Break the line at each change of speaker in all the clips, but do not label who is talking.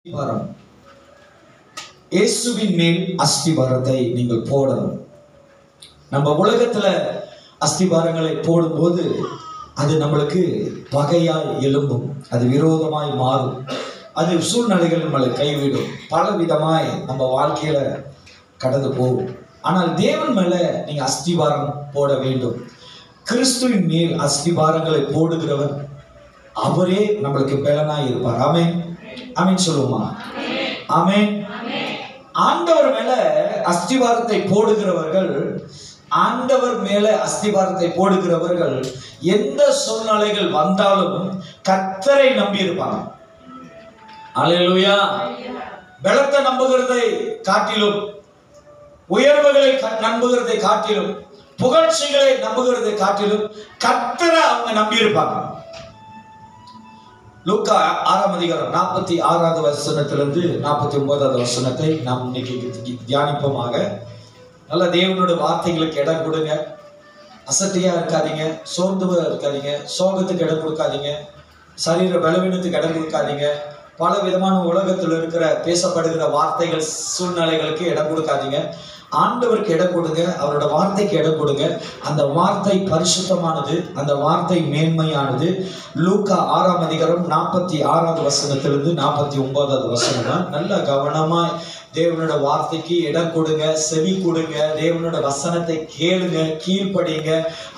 அஸ்திபாரம். இயேசுவின் மேல் அஸ்திபாரத்தை நீங்கள் போடணும். நம்ம உலகத்துல அஸ்திபாரங்களை போடும்போது அது நம்மளுக்கு பகையாய் எழும்பும், அது விரோதமாய் மாறும், அது சூழ்நிலைகள் நம்மளை கைவிடும், பல விதமாய் நம்ம வாழ்க்கையில கடந்து போகும். ஆனால் தேவன் மேல நீங்க அஸ்திபாரம் போட வேண்டும். கிறிஸ்துவின் மேல் அஸ்திபாரங்களை போடுகிறவர் அவரே நம்மளுக்கு பலனாய் இருப்பார். ஆமென் ஆமென் சொல்லுமா? ஆமென். ஆண்டவர் மேல அஸ்திபாரத்தை போடுகிறவர்கள், ஆண்டவர் மேல அஸ்திபாரத்தை போடுகிறவர்கள் எந்த சூழ்நிலைகள் வந்தாலும் கர்த்தரை நம்பி இருப்பாங்க. அல்லேலூயா. பலத்தை நம்புகிறதை காட்டிலும், உயர்வுகளை நம்புகிறதை காட்டிலும், புகழ்ச்சிகளை நம்புகிறதை காட்டிலும் கர்த்தரை அவங்க நம்பி இருப்பாங்க. லூக்கா 6ஆம் அதிகாரம் 46வது வசனத்திலிருந்து 49வது வசனத்தை நாம் இன்னைக்கு தியானிப்போமாக. நல்ல தேவனோட வார்த்தைகளுக்கு இடம் கொடுங்க. அசட்டியா இருக்காதீங்க, சோர்ந்து இருக்காதீங்க, சோகத்துக்கு இடம் கொடுக்காதீங்க, சரீர பலவீனத்துக்கு இடம் கொடுக்காதீங்க, பல விதமான உலகத்தில் இருக்கிற பேசப்படுகிற வார்த்தைகள் சூழ்நிலைகளுக்கு இடம் கொடுக்காதீங்க. ஆண்டவருக்கு இடம் கொடுங்க, அவரோட வார்த்தைக்கு இடம் கொடுங்க. அந்த வார்த்தை பரிசுத்தமானது, அந்த வார்த்தை மேன்மையானது. லூக்கா 6ஆம் அதிகாரம் 46வது வசனத்திலிருந்து 49வது வசனம் தான். நல்ல கவனமா தேவனோட வார்த்தைக்கு இடம் கொடுங்க, செவி கொடுங்க, தேவனோட வசனத்தை கேளுங்க, கீழ்ப்படிங்க,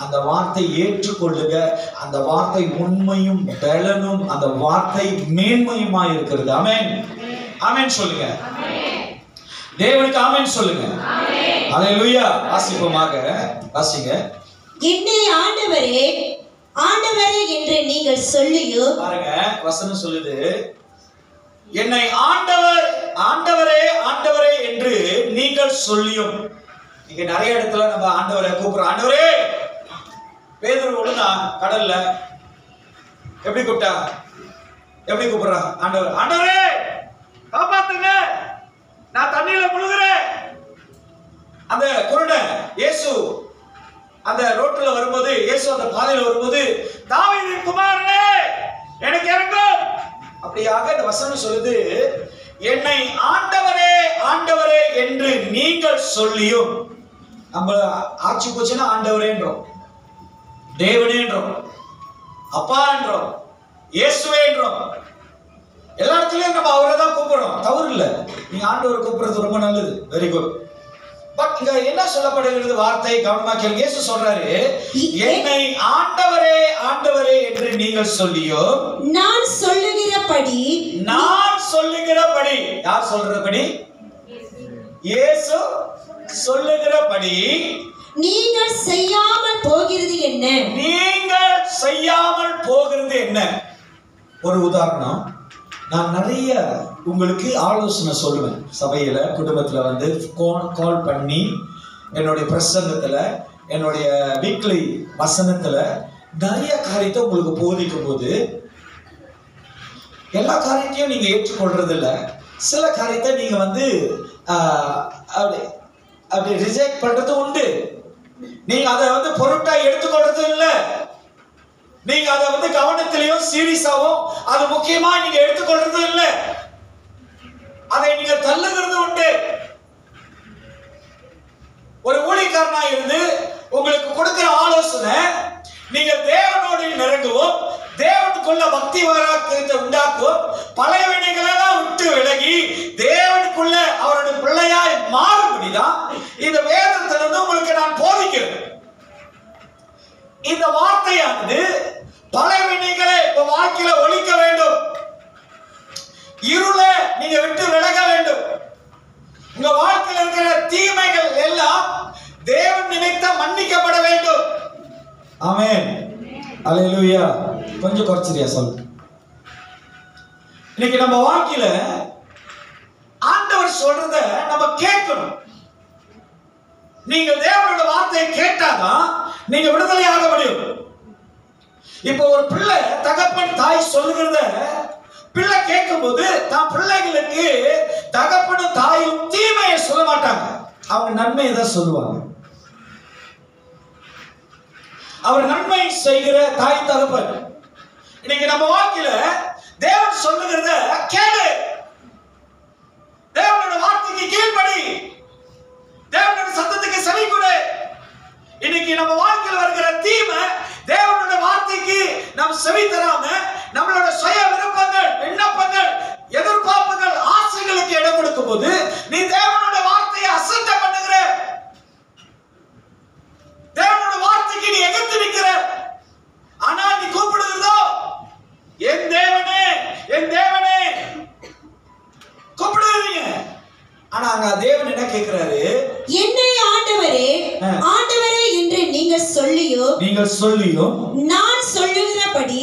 அந்த வார்த்தை ஏற்றுக்கொள்ளுங்க. அந்த வார்த்தை உண்மையும் பலனும், அந்த வார்த்தை மேன்மையுமா இருக்கிறது. ஆமென் ஆமென் சொல்லுங்க. தேவனுக்கு ஆமென் சொல்லுங்க. அல்லேலூயா. வாசிப்போமாக. வாசிங்க.
என்னை ஆண்டவரே ஆண்டவரே என்று நீங்கள் சொல்லியோ.
பாருங்க, வசனம் சொல்லுது, என்னை ஆண்டவர் ஆண்டவரே ஆண்டவரே என்று நீங்கள் சொல்லியும். இங்க நிறைய இடத்துல நம்ம ஆண்டவரை கூப்பிடுறோம். ஆண்டவரே. பேதுரு விழுந்தா கடல்ல, எப்படி கூப்பிட்டா? எப்படி கூப்பிடுறா? ஆண்டவர் ஆண்டவரே காப்பாத்துங்க, நான் தண்ணியில முழுகிறேன். அந்த குருடன் இயேசு அந்த ரோட்ல வரும்போது, இயேசு அந்த பாதையில வரும்போது, தாவீதின் குமாரனே எனக்கு இறங்கும் அப்படியாக இந்த வசனம் சொல்லுது, என்னை ஆண்டவரே ஆண்டவரே என்று நீங்கள் சொல்லியும். நம்ம ஆட்சி போச்சுன்னா ஆண்டவரேன்றோம், தேவனேன்றோம், அப்பா என்றோம், இயேசுவே என்றோம். எல்லா இடத்துலயும் நம்ம அவரை தான் கூப்பிடுறோம், தவறு இல்லை. நீங்க ஆண்டவரை கூப்பிடுறது ரொம்ப நல்லது, வெரி குட். பட் இங்க என்ன சொல்லப்படுகிறது வார்த்தை கவனமா கேளுங்க. இயேசு சொல்றாரு, என்னை ஆண்டவரே ஆண்டவரே என்று நீங்கள் சொல்லியோ.
நான் சொல்லுகிறபடி.
நான் சொல்லுகிறபடி. யார் சொல்றபடி? இயேசு சொல்லுகிறபடி
நீங்கள் செய்யாமல் போகிறது என்ன?
நீங்கள் செய்யாமல் போகிறது என்ன? ஒரு உதாரணம், நான் நிறைய உங்களுக்கு ஆலோசனை சொல்லுவேன். சபையில, குடும்பத்துல வந்து கால் பண்ணி, என்னுடைய பிரசங்கத்துல, என்னுடைய வீக்லி வசனத்துல நிறைய காரியத்தை உங்களுக்கு போதிக்கும் போது, எல்லா காரியத்தையும் நீங்க ஏற்றுக்கொள்றது இல்லை. சில காரியத்தை நீங்க வந்து அப்படி ரிஜெக்ட் பண்றது உண்டு. நீங்க அதை வந்து பொருட்டா எடுத்துக்கொள்றது இல்லை. நீங்க அதை வந்து கவனத்திலையும் சீரியஸாவும் அது முக்கியமா நீங்க எடுத்துக்கொள்றது இல்லை. அதை நீங்க தள்ளுகிறது உண்டு. ஒரு ஊழியக்காரனா இருந்து உங்களுக்கு கொடுக்கிற ஆலோசனை, நீங்க தேவனோடு நெருங்கவும், தேவனுக்குள்ள பக்தி வைராக்கியத்தை உண்டாக்கும், பழைய வினைகளெல்லாம் விட்டு விலகி தேவனுக்குள்ள அவருடைய பிள்ளையாய் மாறும்படிதான் இந்த வேதத்திலிருந்து உங்களுக்கு நான் போதிக்கிறேன். இந்த வார்த்தையானது பழைய வினைகளை உங்க வாழ்க்கையில ஒழிக்க வேண்டும். இருளை நீங்க விட்டு விலக வேண்டும். உங்க வாழ்க்கையில் இருக்கிற தீமைகள் எல்லாம் தேவன் நினைத்த மன்னிக்கப்பட வேண்டும். ஆமென் அல்லேலூயா. கொஞ்சம் குறைச்சிரியா சொல்லு. இன்னைக்கு நம்ம வாழ்க்கையில ஆண்டவர் சொல்றத நம்ம கேட்கணும். நீங்க தேவனோட வார்த்தையை கேட்டாதான் நீங்க விடுதலையாக முடியும். இப்ப ஒரு பிள்ளை தகப்பன் தாய் சொல்லுகிறத பிள்ளை கேட்கும் போது, தான் பிள்ளைகளுக்கு தகப்பனும் தாயும் தீமையை சொல்ல மாட்டாங்க, அவங்க நன்மையை தான் சொல்லுவாங்க. அவர் நன்மை செய்கிற தாய் தகப்பன். இன்னைக்கு நம்ம வாழ்க்கையில தேவன் சொல்லுகிறத கேளு. அங்க தேவன் என்ன கேட்கிறாரு?
என்னை ஆண்டவரே ஆண்டவரே என்று நீங்கள் சொல்லியும் நான் சொல்லுகிறபடி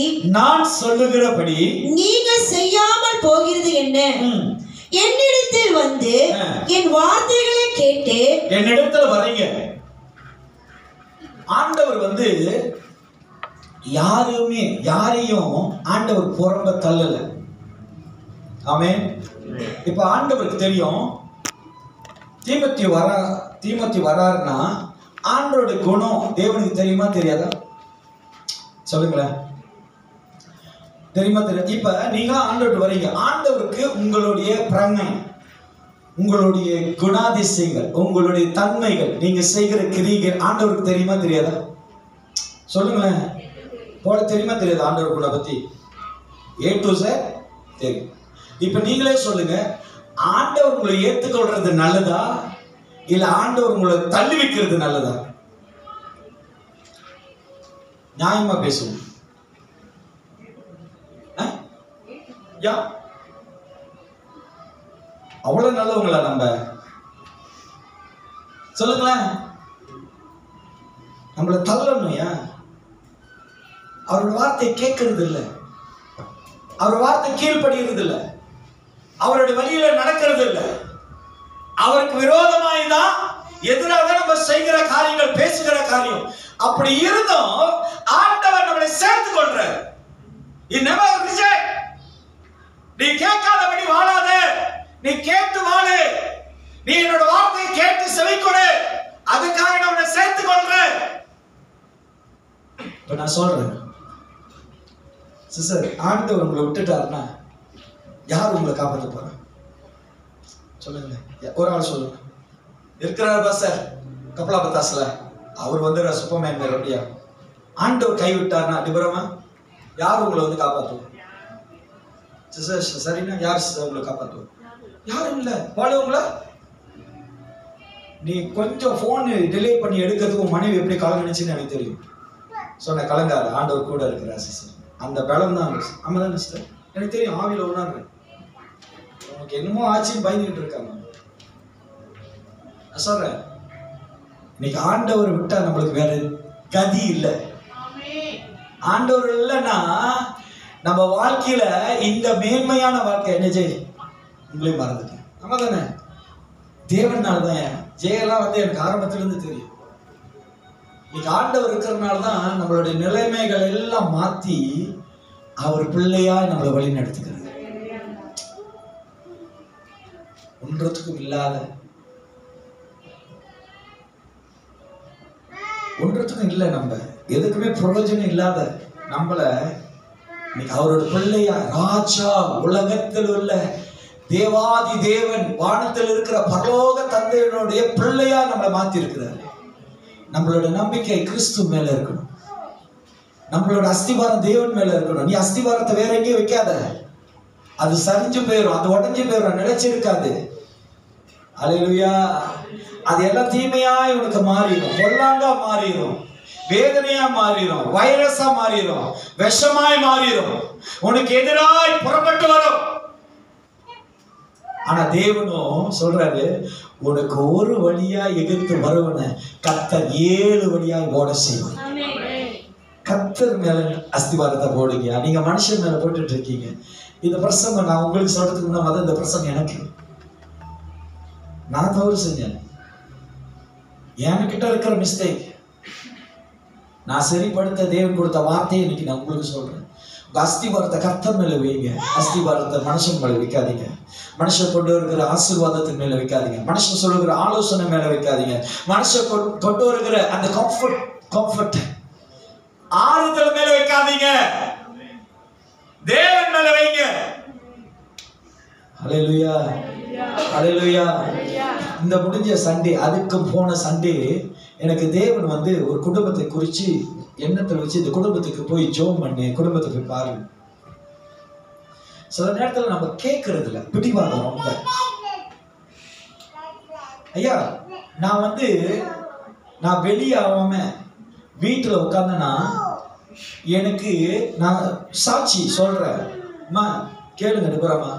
நீங்கள் செய்யாமல் போகிறது என்ன? என்னிடத்தில் வந்து என் வார்த்தைகளை கேட்டு
என்னிடத்தில் வரீங்க. ஆண்டவர் வந்து யாரையும் ஆண்டவர் புறம்ப தள்ளல. ஆமென். இப்ப ஆண்டவருக்கு தெரியும் தீமோத்தி வராருன்னா ஆண்டவரோட குணம் தேவனுக்கு தெரியுமா தெரியாதா? சொல்லுங்களேன். தெரியுமா தெரியாது? இப்ப நீங்க ஆண்டவருக்கு வரீங்க. ஆண்டவருக்கு உங்களுடைய பிரமை, உங்களுடைய குணாதிசயங்கள், உங்களுடைய தன்மைகள், நீங்க செய்கிற கிரிகள் ஆண்டவருக்கு தெரியுமா தெரியாதா? சொல்லுங்களேன். போல தெரியுமா தெரியாது ஆண்டவர் குண பத்தி? A to Z தெரியும். இப்ப நீங்களே சொல்லுங்க, ஆண்டவர் உங்களை ஏத்துக்கொள்றது நல்லதா இல்ல ஆண்டவர் உங்களை தள்ளி வைக்கிறது நல்லதா? நியாயமா பேசுவோம். அவ்வளவு நல்லவங்களா நம்ம? சொல்லுங்களேன். நம்மளை தள்ளணும்யா. அவரோட வார்த்தை கேட்கறது இல்லை, அவர் வார்த்தை கீழ்படுகிறது இல்லை, அவருடைய வழியில நடக்கிறது இல்லை. அவருக்கு விரோதமாய்தான் எதிராக நம்ம செய்கிற காரியங்கள், பேசுகிற காரியம். அப்படி இருந்தும் ஆண்டவர் நம்மளை சேர்த்து கொள்றார். நீ கேட்காதபடி வாழாத, நீ கேட்டு வாழு. நீ என்னோட வார்த்தையை கேட்டு செவி கொடு, அதுக்காக நான் உன்னை சேர்த்து கொள்றேன். இப்ப நான் சொல்றேன் சிஸ்டர், ஆண்டவர் உங்களை விட்டுட்டாருன்னா யார் உங்களை காப்பாற்ற போறா? சொல்லுங்க. ஒரு ஆள் சொல்லுங்க. இருக்கிறார் பாஸ்டர் கப்பலா பத்தாஸ்ல, அவர் வந்து சூப்பர்மேன் மேல அப்படியா? ஆண்டவர் கைவிட்டார்னா டிபரமா யார் உங்களை வந்து காப்பாற்றுவோம்? சிஸ்டர் சரின்னா யார் சிஸ்டர் உங்களை காப்பாற்றுவோம்? யாரும் இல்ல. வாழுவங்களா? நீ கொஞ்சம் போன் டிலே பண்ணி எடுக்கிறதுக்கு மனைவி எப்படி கலங்கணுச்சுன்னு எனக்கு தெரியும். சொன்ன கலங்காத, ஆண்டவர் கூட இருக்கிறார் சிஸ்டர். அந்த பலம் தான் ஆமா தான் சிஸ்டர், எனக்கு தெரியும். ஆவியில உணர்வு உனக்கு என்னமோ ஆச்சுன்னு பயந்துகிட்டு இருக்காங்க. நான் சொல்றேன், இன்னைக்கு ஆண்டவர் விட்டா நம்மளுக்கு வேற கதி இல்லை. ஆண்டவர் இல்லைன்னா நம்ம வாழ்க்கையில இந்த மேன்மையான வாழ்க்கை என்ன செய்ய உங்களையும் மறந்துட்டேன். ஆமா தானே? தேவனால்தான் ஜெயெல்லாம் வந்து எனக்கு ஆரம்பத்துல இருந்து தெரியும். இன்னைக்கு ஆண்டவர் இருக்கிறதுனால தான் நம்மளுடைய நிலைமைகள் எல்லாம் மாத்தி அவர் பிள்ளையா நம்மளை வழி நடத்துக்கிறார். ஒன்றத்துக்கும் இல்லை, நம்ம எதுக்குமே பிரயோஜனம் இல்லாத நம்மள இன்னைக்கு அவரோட பிள்ளையா, ராஜா, உலகத்தில் உள்ள தேவாதி தேவன், வானத்தில் இருக்கிற பரலோக தந்தையினுடைய பிள்ளையா நம்மளை மாத்தி இருக்கிறார். நம்மளோட நம்பிக்கை கிறிஸ்து மேல இருக்கணும். நம்மளோட அஸ்திபாரம் தேவன் மேல இருக்கணும். நீ அஸ்திபாரத்தை வேற எங்கேயும் வைக்காத, அது சரிஞ்சு போயிடும், அது உடஞ்சு போயிடும், நினைச்சிருக்காது. அல்லேலூயா. அது எல்லாம் தீமையாய் உனக்கு மாறிடும், பொல்லாங்கா மாறிடும், வேதனையா மாறிடும், வைரஸா மாறிடும், விஷமாய் மாறிடும், உனக்கு எதிராய் புறப்பட்டு வரும். ஆனா தேவனும் சொல்றாரு, உனக்கு ஒரு வழியா எதிர்த்து வருவன கர்த்தர் 7 வழியாய் ஓட செய்வார். கர்த்தர் மேல அஸ்திவாரத்தை போடுங்க. நீங்க மனுஷன் மேல போட்டுட்டு இருக்கீங்க. இந்த பிரசங்கம் நான் உங்களுக்கு சொல்றதுக்கு முன்னாடி இந்த பிரசங்கம் எனக்கு, நான் தவறு செஞ்சேன், என்கிட்ட இருக்கிற மிஸ்டேக் நான் சரிப்படுத்த தேவன் கொடுத்த வார்த்தையை இன்னைக்கு நான் உங்களுக்கு சொல்றேன். அஸ்திவாரத்தை கர்த்தர் மேல வைங்க. அஸ்திவாரத்தை மனுஷன் மேல வைக்காதீங்க. மனுஷன் கொண்டு வருகிற ஆசீர்வாதத்தின் மேல வைக்காதீங்க. மனுஷன் சொல்லுகிற ஆலோசனை மேல வைக்காதீங்க. மனுஷன் கொண்டு வருகிற அந்த கம்ஃபர்ட் ஆறுதல் மேல வைக்காதீங்க. தேவன் மேல வைங்க. ஹல்லேலூயா, ஹல்லேலூயா. இந்த முடிஞ்ச சண்டே, அதுக்கு போன சண்டே எனக்கு தேவன் வந்து ஒரு குடும்பத்தை குறிச்சு எண்ணத்தில் வச்சு, இந்த குடும்பத்துக்கு போய் ஜோம் பண்ணி குடும்பத்தை போய் பாருங்க. சில நேரத்தில் நம்ம கேட்கறது இல்லை, பிடிவாதம் ரொம்ப. ஐயா நான் வெளியாகாம வீட்டில் உட்காந்தேன்னா எனக்கு நான் சாட்சி சொல்றேன். அம்மா கேளுங்க நிபுரமா,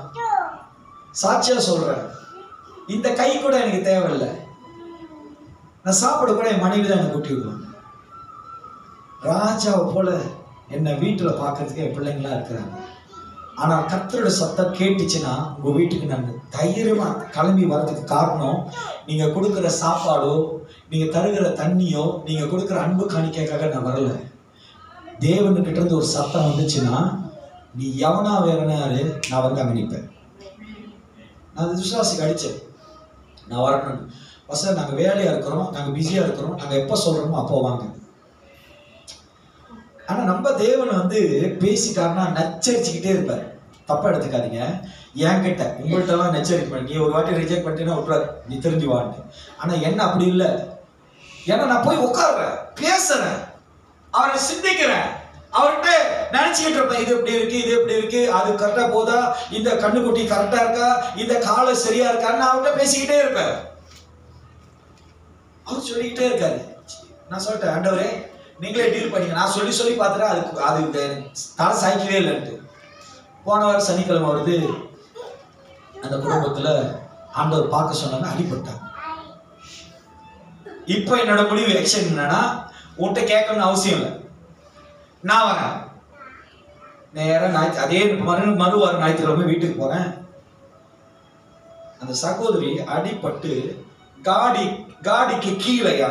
சாட்சியா சொல்றேன். இந்த கை கூட எனக்கு தேவையில்லை, நான் சாப்பிட கூட என் மனைவி தான் எனக்கு ஊட்டி விடுவாங்க. ராஜாவை போல என்னை வீட்டுல பாக்குறதுக்கு என் பிள்ளைங்களா இருக்கிறாங்க. ஆனா கர்த்தரோட சத்தம் கேட்டுச்சுன்னா உங்க வீட்டுக்கு நான் தைரியமா கிளம்பி வர்றதுக்கு காரணம், நீங்க கொடுக்குற சாப்பாடோ, நீங்க தருகிற தண்ணியோ, நீங்க கொடுக்குற அன்பு காணிக்கைக்காக நான் வரல. தேவனுக்கிட்ட இருந்து ஒரு சத்தம் வந்துச்சுன்னா, நீ எவனா வேறனாரு, நான் வந்து அங்க நிற்பேன். நான் அது விசுவாசிக்கு அடிச்சேன், நான் வரணும். சார் நாங்க வேலையா இருக்கிறோம், நாங்க பிஸியா இருக்கிறோம், நாங்க எப்ப சொல்றோமோ அப்போ வாங்க. ஆனா நம்ம தேவன் வந்து பேசிட்டாருன்னா நச்சரிச்சுக்கிட்டே இருப்பாரு. தப்பா எடுத்துக்காதீங்க. என்கிட்ட உங்கள்கிட்ட எல்லாம் நச்சரிக்க, நீ ஒரு வாட்டி ரிஜெக்ட் பண்ணிட்டீங்கன்னா விட்டுறாரு, நீ தெரிஞ்சு வான்னு. ஆனா என்ன அப்படி இல்லை. ஏன்னா நான் போய் உட்கார்றேன், பேசுறேன், அவரை சிந்திக்கிறேன், அவர்கிட்ட நினைச்சுக்கிட்டு இருப்பேன், இது எப்படி இருக்கு, இது எப்படி இருக்கு, அது கரெக்டா போதா, இந்த கண்ணுக்குட்டி கரெக்டா இருக்கா, இந்த காலை சரியா இருக்கான்னு அவர்கிட்ட பேசிக்கிட்டே இருப்பேன். அவர் சொல்லிக்கிட்டே இருக்காரு. நான் சொல்லிட்டேன், ஆண்டவரே நீங்களே டீல் பண்ணீங்க, நான் சொல்லி சொல்லி பார்த்துட்டேன், அது தலை சாய்க்கவே இல்லைன்ட்டு. போன வாரம் சனிக்கிழமை வருது, அந்த குடும்பத்துல ஆண்டவர் பார்க்க சொன்னாங்க, அடிபட்டாங்க. இப்ப என்னோட முடிவு எக்ஷன் என்னன்னா, உன்கிட்ட கேட்கணும்னு அவசியம் இல்லை, நான் வரேன் நேரம் அதே மறுவாரம் ஞாயிற்றுக்கிழமை வீட்டுக்கு போறேன். அந்த சகோதரி அடிபட்டு காடிக்கு கீழையா,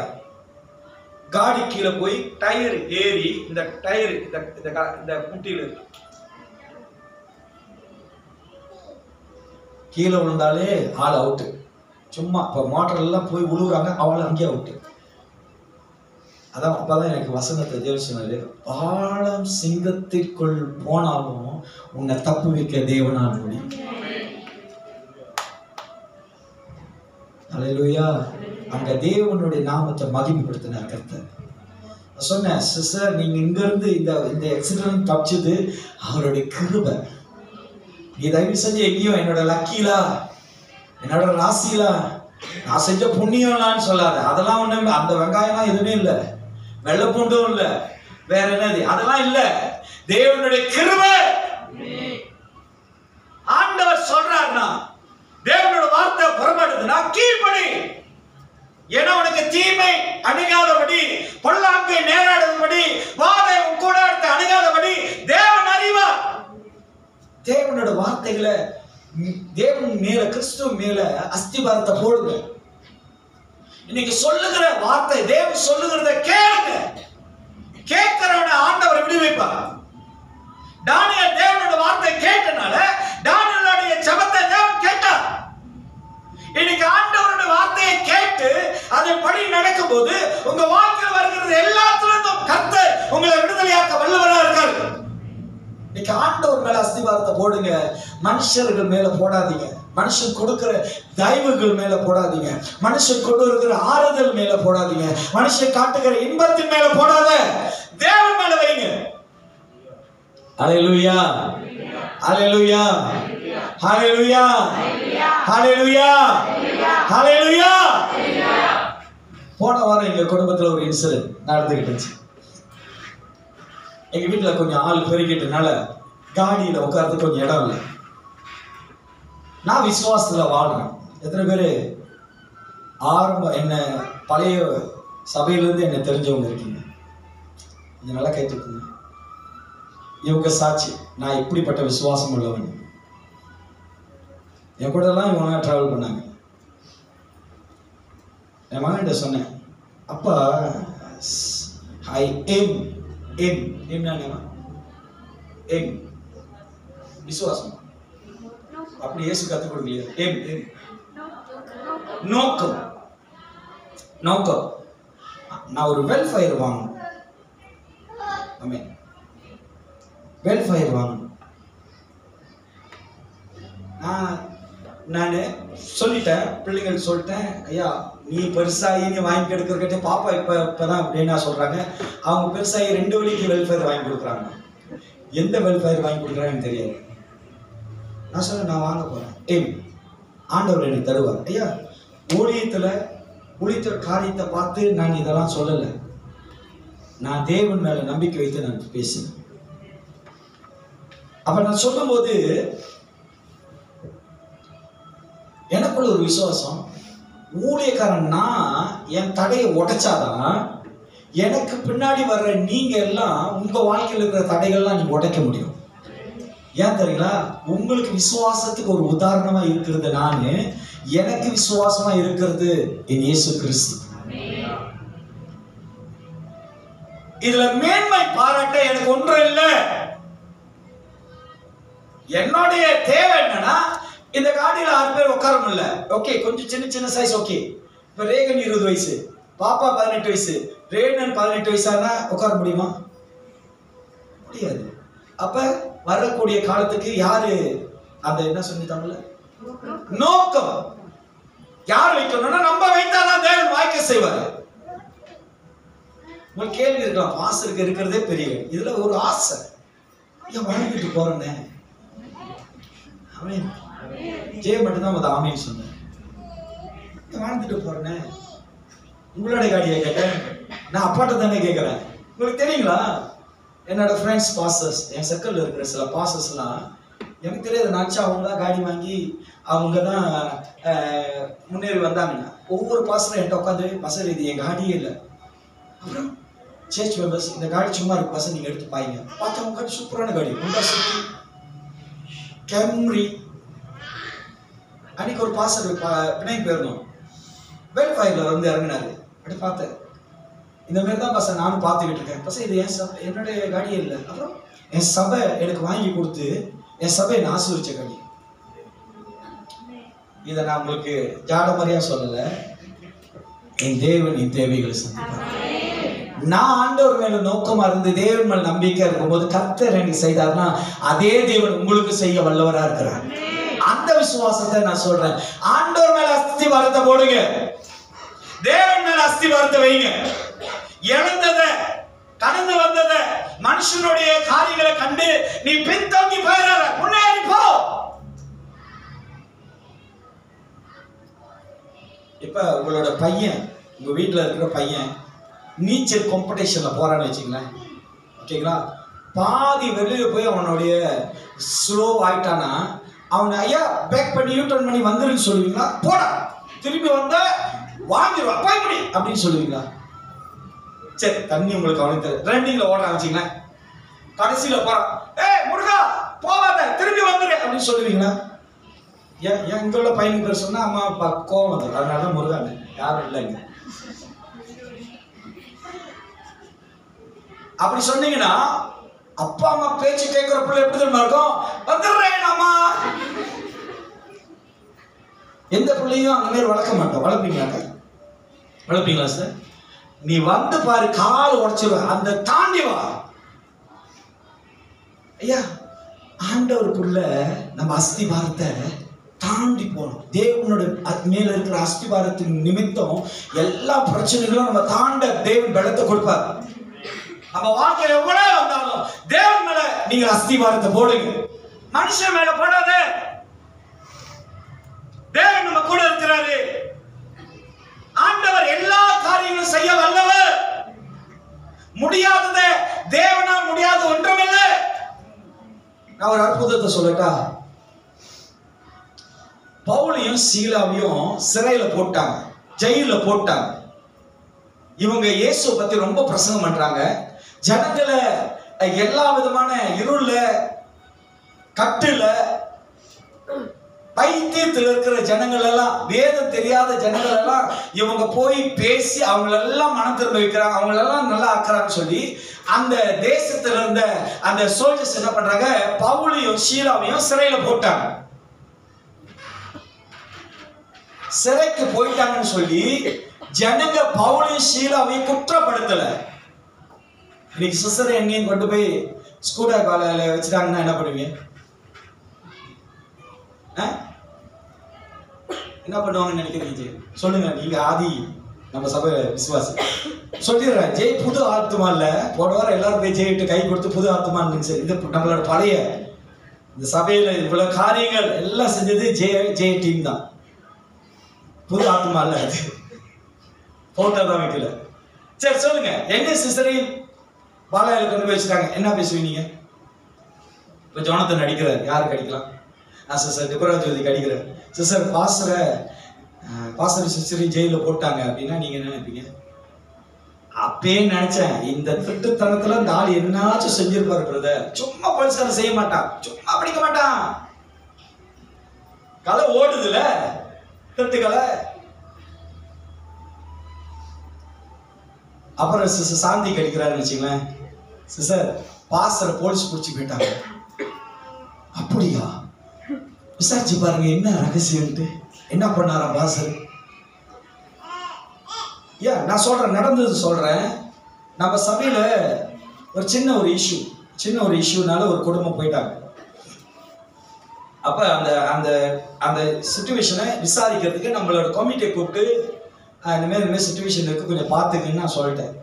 காடி கீழே போய் டயர் ஏறி, இந்த டயர் இந்த குட்டியில கீழே விழுந்தாலே ஆள் அவுட்டு. சும்மா இப்ப மோட்டர் எல்லாம் போய் விழுவுறாங்க, அவள் அங்கேயே அவுட்டு. அதான் அப்பதான் எனக்கு வசனத்தை தேவன் சொன்னாரு, பாலம் சிங்கத்திற்குள் போனாலும் உன்னை தப்பு வைக்க தேவனால் முடியும். அல்லேலூயா. அங்க தேவனுடைய நாமத்தை மகிமைப்படுத்தினார் கர்த்தர். சொன்னேன், சிஸ்டர் நீங்க இங்க இருந்து இந்த ஆக்சிடென்ட் தப்பிச்சது அவருடைய கிருபை. நீ தயவு செஞ்சு எங்கேயும் என்னோட லக்கிலா, என்னோட ராசிலா, நான் செஞ்ச புண்ணியம்லான்னு சொல்லாத. அதெல்லாம் ஒண்ணுமே, அந்த வெங்காயம்லாம் எதுவுமே இல்லை, வெள்ளை பூண்டும் இல்லை, வேற என்னது அதெல்லாம் இல்ல. தேவனுடைய கிருபை. ஆண்டவர் சொல்றாருன்னா, தேவனோட வார்த்தை புறப்படுதுன்னா கீழ்ப்படி. ஏன்னா உனக்கு தீமை அணுகாதபடி, பொல்லாங்கை நேராடும்படி, வாதை உன் கூட அணுகாதபடி தேவன் அறிவார். தேவனோட வார்த்தைகளை தேவன் மேல, கிறிஸ்துவ மேல அஸ்திபாரத்தை போடுங்க. இன்னைக்கு சொல்லுகிற வார்த்தை, தேவன் சொல்லுகிறத கேளுங்க. கேட்கிறவனை ஆண்டவர் விடுவிப்பார். தானியேல் தேவனோட வார்த்தை கேட்டனால தானியேலுடைய ஜெபத்தை தேவன் கேட்டார். இன்னைக்கு ஆண்டவரோட வார்த்தையை கேட்டு அதன்படி நடக்கும்போது உங்க வாழ்க்கையில் வருகிறது எல்லாத்திலிருந்தும் கர்த்தர் உங்களை விடுதலையாக்க வல்லவரா இருக்காரு. இன்னைக்கு ஆண்டவர் மேல அஸ்திபாரத்தை போடுங்க, மனுஷர்கள் மேல போடாதீங்க. மனுஷன் கொடுக்கிற தயவுகள் மேல போடாதீங்க, மனுஷன் கொண்டு வருகிற ஆறுதல் மேல போடாதீங்க, மனுஷன் காட்டுகிற இன்பத்தின் மேல போடாத, தேவன் மேல வைங்க. ஹல்லேலூயா, ஹல்லேலூயா, ஹல்லேலூயா, ஹல்லேலூயா, ஹல்லேலூயா. போன வாரம் எங்க குடும்பத்துல ஒரு இன்சிடென்ட் நடந்துகிட்டு இருந்துச்சு. எங்க வீட்டுல கொஞ்சம் ஆள் பெருகிட்டனால காடியில உட்கார்ந்து கொஞ்சம் இடம் இல்லை. நான் விசுவாசத்துல வாழ்றேன். எத்தனை பேரு என்ன பழைய சபையிலிருந்து என்ன தெரிஞ்சவங்க இருக்கீங்க? கொஞ்சம் நல்லா கேட்டுக்கோங்க. இவங்க சாட்சி, நான் இப்படிப்பட்ட விசுவாசம் உள்ளவன். என் கூட எல்லாம் இவங்க டிராவல் பண்ணாங்க. என் மகன்கிட்ட சொன்னேன், அப்பா ஐ எம் விசுவாசம் அப்படி இயேசு கத்துக் கொடுக்கலையா? நோக்கம். நான் ஒரு வெல்ஃபயர் வாங்கணும். ஆமென். வெல்ஃபயர் வாங்கணும். நான் சொல்லிட்டேன், பிள்ளைகள் சொல்லிட்டேன், ஐயா நீ பெருசாகி நீ வாங்கி எடுக்கிறக்கிட்ட பாப்பா இப்பதான் அப்படின்னா சொல்றாங்க. அவங்க பெருசாகி 2 வழிக்கு வெல்ஃபயர் வாங்கி கொடுக்குறாங்க. எந்த வெல்ஃபயர் வாங்கி கொடுக்குறாங்கன்னு தெரியாது. நான் சொல்ல, நான் வாங்க போறேன், ஆண்டவர் எனக்கு தருவார். ஐயா ஊழியத்துல காரியத்தை பார்த்து நான் இதெல்லாம் சொல்லலை, நான் தேவன் மேல நம்பிக்கை வைத்து நான் பேசினேன். அப்ப நான் சொல்லும் போது எனக்கு எனக்குள்ள ஒரு விசுவாசம், ஊழியக்காரன்னா என் தடையை உடைச்சாதான் எனக்கு பின்னாடி வர்ற நீங்க எல்லாம் உங்க வாழ்க்கையில் இருக்கிற தடைகள்லாம் நீங்க உடைக்க முடியும். ஏன் தெரியுங்களா? உங்களுக்கு விசுவாசத்துக்கு ஒரு உதாரணமா இருக்கிறது நானு, எனக்கு விசுவாசமா இருக்கிறது என் இயேசு கிறிஸ்து. இதுல மேன்மை பாராட்ட எனக்கு ஒன்றும் இல்லை. என்னுடைய தேவை என்னன்னா, இந்த காடியில 6 பேர் உட்கார முடியல, ஓகே, கொஞ்சம் சின்ன சின்ன சைஸ், ஓகே. இப்ப ரேகன் 20 வயசு, பாப்பா 18 வயசு, ரேனன் 18 வயசானா உட்கார முடியுமா? முடியாது. அப்ப வரக்கூடிய காலத்துக்கு யாரு அந்த என்ன சொல்லி தமிழ்ல நோக்கம் யார் வைக்கணும்னா நம்ம வைத்தாதான் தேவன் வாய்க்க செய்வார். உங்களுக்கு கேள்வி இருக்கலாம், பாஸ்டருக்கு இருக்கிறதே பெரிய, இதுல ஒரு ஆசை, ஏன் வாழ்ந்துட்டு போறேன்னு. ஆமென். ஜெய மட்டும்தான் அது ஆமென் சொன்னேன். வாழ்ந்துட்டு போறேன்னு உங்களுடைய காடியை கேட்டேன், நான் அப்பாட்ட தானே கேட்கிறேன். உங்களுக்கு தெரியுங்களா, என்னோட ஃப்ரெண்ட்ஸ் பாஸ்டர்ஸ், என் சர்க்கிளில் இருக்கிற சில பாஸ்டர்ஸ்லாம் எனக்கு தெரியாது, நினச்சா அவங்க தான் காடி வாங்கி அவங்க தான் முன்னேறி வந்தாங்கன்னா, ஒவ்வொரு பாஸ்டரும் என்கிட்ட உட்காந்து, பாஸ்டர் இது என் காடியே இல்லை, அப்புறம் சர்ச் மெம்பர்ஸ் இந்த காடி சும்மா இருக்கு பாஸ்டர், நீங்கள் எடுத்து பாருங்க. பார்த்தா அவங்க காடி சூப்பரான காடி, ஹோண்டா சிட்டி, கேம்ரி. அன்னைக்கு ஒரு பாஸ்டர் பிணைக்கு போயிருந்தோம், வேல்ஃபயரில் வந்து இறங்கினாரு. அப்படி பார்த்தேன், இந்த மாதிரி தான் பாஸ்டர் நானும் பார்த்துக்கிட்டு இருக்கேன். பாஸ்டர் இது என் சபை, என்னுடைய காடியே இல்லை. அப்புறம் என் சபை எனக்கு வாங்கி கொடுத்து என் சபை நான் ஆசீர்வதிச்ச காடி. இதை நான் உங்களுக்கு ஜாட மாதிரியா சொல்லலை, என் தேவன் என் தேவைகளை சந்திப்பார். நான் ஆண்டவர் மேல நோக்கமா இருந்து தேவன் மேல நம்பிக்கை இருக்கும்போது கர்த்தர் எனக்கு செய்தார்னா, அதே தேவன் உங்களுக்கு செய்ய வல்லவரா இருக்கிறார். அந்த விசுவாசத்தை நான் சொல்றேன். ஆண்டவர் மேல அஸ்திவாரத்தை போடுங்க, தேவன் மேல அஸ்திவாரத்தை வைங்க. இழந்தத, கடந்து வந்தத, மனுஷனுடைய காரியங்களை கண்டு நீ பின்தங்கி போயிடாத, முன்னேறி போ. இப்ப உங்களோட பையன், உங்க வீட்டுல இருக்கிற பையன் நீச்சல் காம்படிஷன்ல போறான்னு வச்சுங்களேன், ஓகேங்களா, பாதி வெளியில போய் அவனுடைய ஸ்லோ ஆயிட்டானா, அவனை ஐயா பேக் பண்ணி யூட்டர்ன் பண்ணி வந்துருன்னு சொல்லுவீங்களா? போடா, திரும்பி வந்தா வாங்கிடுவா போய் முடி அப்படின்னு சொல்லுவீங்களா? சரி, தண்ணி உங்களுக்கு அவனுக்கு ரன்னிங்ல ஓடுறான் வச்சுங்களேன், கடைசியில போறான், ஏய் முருகா போவாத திரும்பி வந்துரு அப்படின்னு சொல்லுவீங்களா? ஏன் இங்க உள்ள பையனுக்கு பேர் சொன்னா அம்மா அப்பா கோவம் வந்துடும், அதனால முருகாங்க யாரும் இல்லைங்க. அப்படி சொன்னீங்கன்னா அப்பா அம்மா பேச்சு கேட்கிற பிள்ளை எப்படி தெரியுமா இருக்கும்? வந்துடுறேன் அம்மா. எந்த பிள்ளையும் அந்த மாதிரி வளர்க்க மாட்டோம். வளர்ப்பீங்களா சார்? நீ வந்து பாரு, கால் உடைச்சிருவ, அந்த தாண்டி வா. ஐயா, ஆண்டவருக்குள்ள நம்ம அஸ்திபாரத்தை தாண்டி போகணும். தேவனோட மேல இருக்கிற அஸ்திபாரத்தின் நிமித்தம் எல்லா பிரச்சனைகளும் நம்ம தாண்ட தேவன் பலத்தை கொடுப்பார். நம்ம வாழ்க்கையில எவ்வளவு வந்தாலும் தேவன் மேல நீங்க அஸ்திவாரத்தை போடுங்க, மனுஷன் மேல போடாத. தேவன் நம்ம கூட இருக்கிறாரு. ஆண்டவர் எல்லா காரியங்களும் செய்ய வல்லவர். முடியாததை தேவனால் முடியாத ஒன்றுமில்லை. நான் ஒரு அற்புதத்தை சொல்லட்டா? பவுலையும் சீலாவையும் சிறையில போட்டாங்க, ஜெயில போட்டாங்க. இவங்க இயேசுவை பத்தி ரொம்ப பிரசங்கம் பண்றாங்க. ஜனங்களை எல்லா விதமான இருள, கட்டுல, பைத்தியத்தில் இருக்கிற ஜனங்கள் எல்லாம், வேதம் தெரியாத ஜனங்கள் எல்லாம் இவங்க போய் பேசி அவங்களெல்லாம் மனம் திரும்ப வைக்கிறாங்க, அவங்களெல்லாம் நல்லா ஆக்குறான்னு சொல்லி அந்த தேசத்துல இருந்த அந்த சோல்ஜர்ஸ் என்ன பண்றாங்க, பவுலையும் சீலாவையும் சிறையில போட்டாங்க. சிறைக்கு போயிட்டாங்கன்னு சொல்லி ஜனங்க பவுலையும் சீலாவையும் குற்றப்படுத்தல. இன்னைக்கு சிஸ்டர் என்னையும் கொண்டு போய் ஸ்கூடா காலையில வச்சுட்டாங்கன்னா என்ன பண்ணுவீங்க? என்ன பண்ணுவாங்கன்னு நினைக்கிறீங்க? சொல்லுங்க. நீங்க ஆதி நம்ம சபை விசுவாசி. சொல்லிடுறேன், ஜெய் புது ஆத்மா இல்ல, போன வாரம் எல்லாரும் போய் ஜெயிட்டு கை கொடுத்து புது ஆத்மான்னு சரி, இது நம்மளோட பழைய இந்த சபையில இவ்வளவு காரியங்கள் எல்லாம் செஞ்சது ஜெய டீம் தான். புது ஆத்மா இல்ல, அது போட்டோ தான் வைக்கல. சரி சொல்லுங்க, என்ன சிஸ்டரையும் பாலாயில கொண்டு போய் வச்சுட்டாங்க, என்ன பேசுவீங்க? இப்ப ஜோனத்தன் அடிக்கிறார், யாருக்கு அடிக்கலாம்? நான் சிஸ்டர் டிபரா ஜோதிக்கு அடிக்கிறேன், சிஸ்டர் பாஸ்டர் சிஸ்டரையும் ஜெயிலில் போட்டாங்க அப்படின்னா நீங்க என்ன நினைப்பீங்க? அப்பயே நினைச்சேன் இந்த திட்டுத்தனத்துல இந்த ஆள் என்னாச்சும் செஞ்சிருப்பாரு பிரதர். சும்மா போலீஸ்காரன் செய்ய மாட்டான், சும்மா படிக்க மாட்டான், கலை ஓடுதுல திட்டுக்கலை. அப்புறம் சிஸ்டர் சாந்தி கடிக்கிறாருன்னு வச்சுங்களேன், சிஸ்டர் பாஸ்டரை போலீஸ் பிடிச்சி போயிட்டாங்க. அப்படியா? விசாரிச்சு பாருங்க என்ன ரகசியம்ட்டு. என்ன பண்ணாரா பாஸ்டர்? நான் சொல்றேன், நடந்தது சொல்றேன். நம்ம சபையில ஒரு சின்ன ஒரு இஷ்யூனால ஒரு குடும்பம் போயிட்டாங்க. அப்ப அந்த அந்த அந்த சிச்சுவேஷனை விசாரிக்கிறதுக்கு நம்மளோட கமிட்டியை கூப்பிட்டு இந்த மாதிரி சிச்சுவேஷன் இருக்கு கொஞ்சம் பார்த்துக்குன்னு நான் சொல்லிட்டேன்.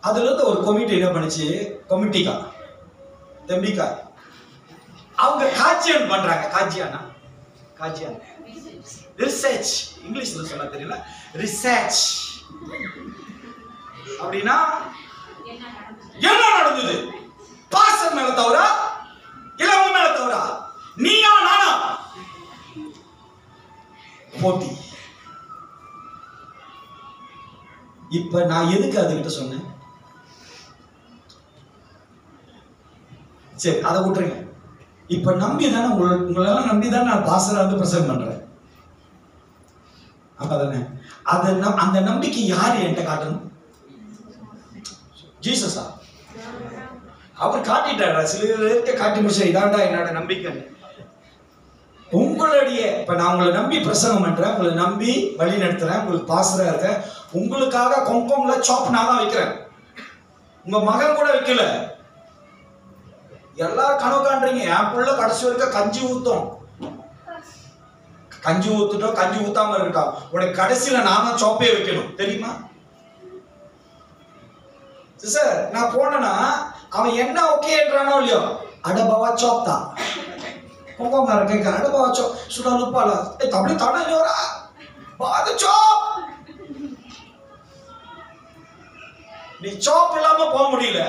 அதுல இருந்து ஒரு கமிட்டி என்ன பண்ணிச்சு, கமிட்டிக்கா தம்பிக்கா அவங்க காட்சியன் பண்றாங்க. காட்சியான் ரிசர்ச், இங்கிலீஷ்ல சொல்ல தெரியல, ரிசர்ச் அப்படின்னா என்ன நடந்தது, பாஸ்டர் மேல தவறா இல்ல உங்க மேல தவறா, நீயா நானா, போட்டி. இப்ப நான் எதுக்கு அதுகிட்ட சொன்னேன்? சரி அதை விட்டுருங்க. இப்ப நம்பிதானே உங்களெல்லாம் நம்பிதானே நான் பாஸ்டரா வந்து பிரசங்கம் பண்றேன். அப்பதானே அந்த நம்பிக்கை யாரு என்கிட்ட காட்டணும்? ஜீசஸா? அவர் காட்டிட்டாரா? சில பேருக்கு காட்டி முடிச்சா இதாண்டா என்னோட நம்பிக்கை. உங்களுடைய இப்ப நான் உங்களை நம்பி பிரசங்கம் பண்றேன், உங்களை நம்பி வழி நடத்துறேன், உங்களுக்கு பாஸ்டரா இருக்கேன், உங்களுக்காக கொங்கோம்ல சாப் நான் தான் வைக்கிறேன், உங்க மகன் கூட வைக்கல. எல்லாரும் கனவு காண்றீங்க என் புள்ள கடைசி வரைக்கும் கஞ்சி ஊத்தும், கஞ்சி ஊத்துட்டோம், கஞ்சி ஊத்தாம இருக்கட்டும், உனக்கு கடைசியில நான் தான் சாப்பே வைக்கணும் தெரியுமா? சார் நான் போனேன்னா அவன் என்ன ஓகேன்றானோ இல்லையோ, அடபாவா சாப் தான் கொங்கோங்கார கேட்க, அடபாவா சாப் சுடா லுப்பாலா தப்படி தானே இல்லையோரா பாது சாப். நீ சாப் இல்லாம போக முடியல.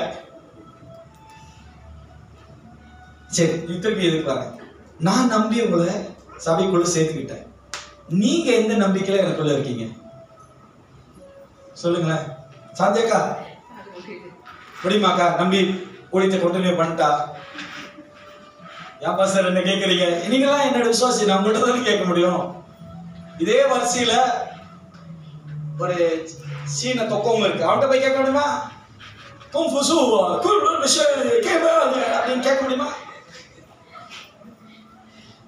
சரி திருப்பி எதுக்கு பாருங்க, நான் நம்பி உங்களை சபைக்குள்ள சேர்த்துக்கிட்டேன், நீங்க எந்த நம்பிக்கையில எனக்குள்ள இருக்கீங்க சொல்லுங்களேன். சாந்தியக்கா முடியுமாக்கா? நம்பி ஊழியத்தை கண்டினியூ பண்ணிட்டா? ஏன் பாஸ்டர் என்ன கேட்கறீங்க? நீங்களாம் என்னோட விசுவாசி, நான் உங்கள்கிட்ட தானே கேட்க முடியும். இதே வரிசையில ஒரு சீன தொக்கவங்க இருக்கு, அவன்கிட்ட போய் கேட்க முடியுமா? அப்படின்னு கேட்க முடியுமா?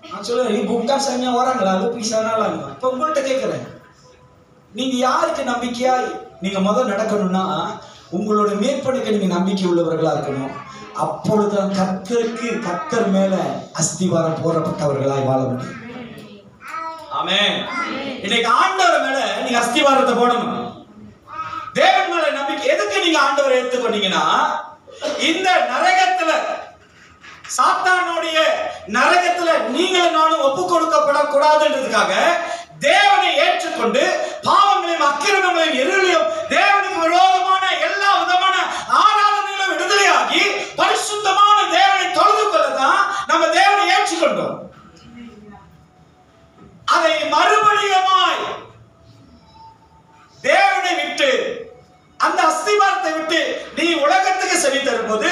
நான் சொல்லுவேன் புக்கா சாமியா வராங்களா, அது பீசானாலாம். இப்ப உங்கள்கிட்ட கேட்கிறேன், நீங்க யாருக்கு நம்பிக்கையா நீங்க முதல் நடக்கணும்னா உங்களோட மேற்படுக்க நீங்க நம்பிக்கை உள்ளவர்களா இருக்கணும். அப்பொழுதுதான் கர்த்தர் மேல அஸ்திவாரம் போடப்பட்டவர்களாய் வாழ முடியும். ஆமென். இன்னைக்கு ஆண்டவர் மேல நீங்க அஸ்திவாரத்தை போடணும். தேவன் மேல நம்பிக்கை. எதுக்கு நீங்க ஆண்டவரை ஏத்துக்கொண்டீங்கன்னா, இந்த நரகத்துல சாத்தானுடைய நரகத்துல நீங்களும் நானும் ஒப்பு கொடுக்கப்படக்கூடாதுன்றதுக்காக தேவனை ஏற்றுக்கொண்டு பாவங்களையும் அக்கிரமங்களையும் இருளையும் தேவனுக்கு விரோதமான எல்லா விதமான ஆராதனைகளும் விடுதலையாகி பரிசுத்தமான தேவனை தொழுது கொள்ளதான் நம்ம தேவனை ஏற்றுக்கொண்டோம். அதை மறுபடியுமாய் தேவனை விட்டு அந்த அஸ்திவாரத்தை விட்டு நீ உலகத்துக்கு செவி தரும்போது,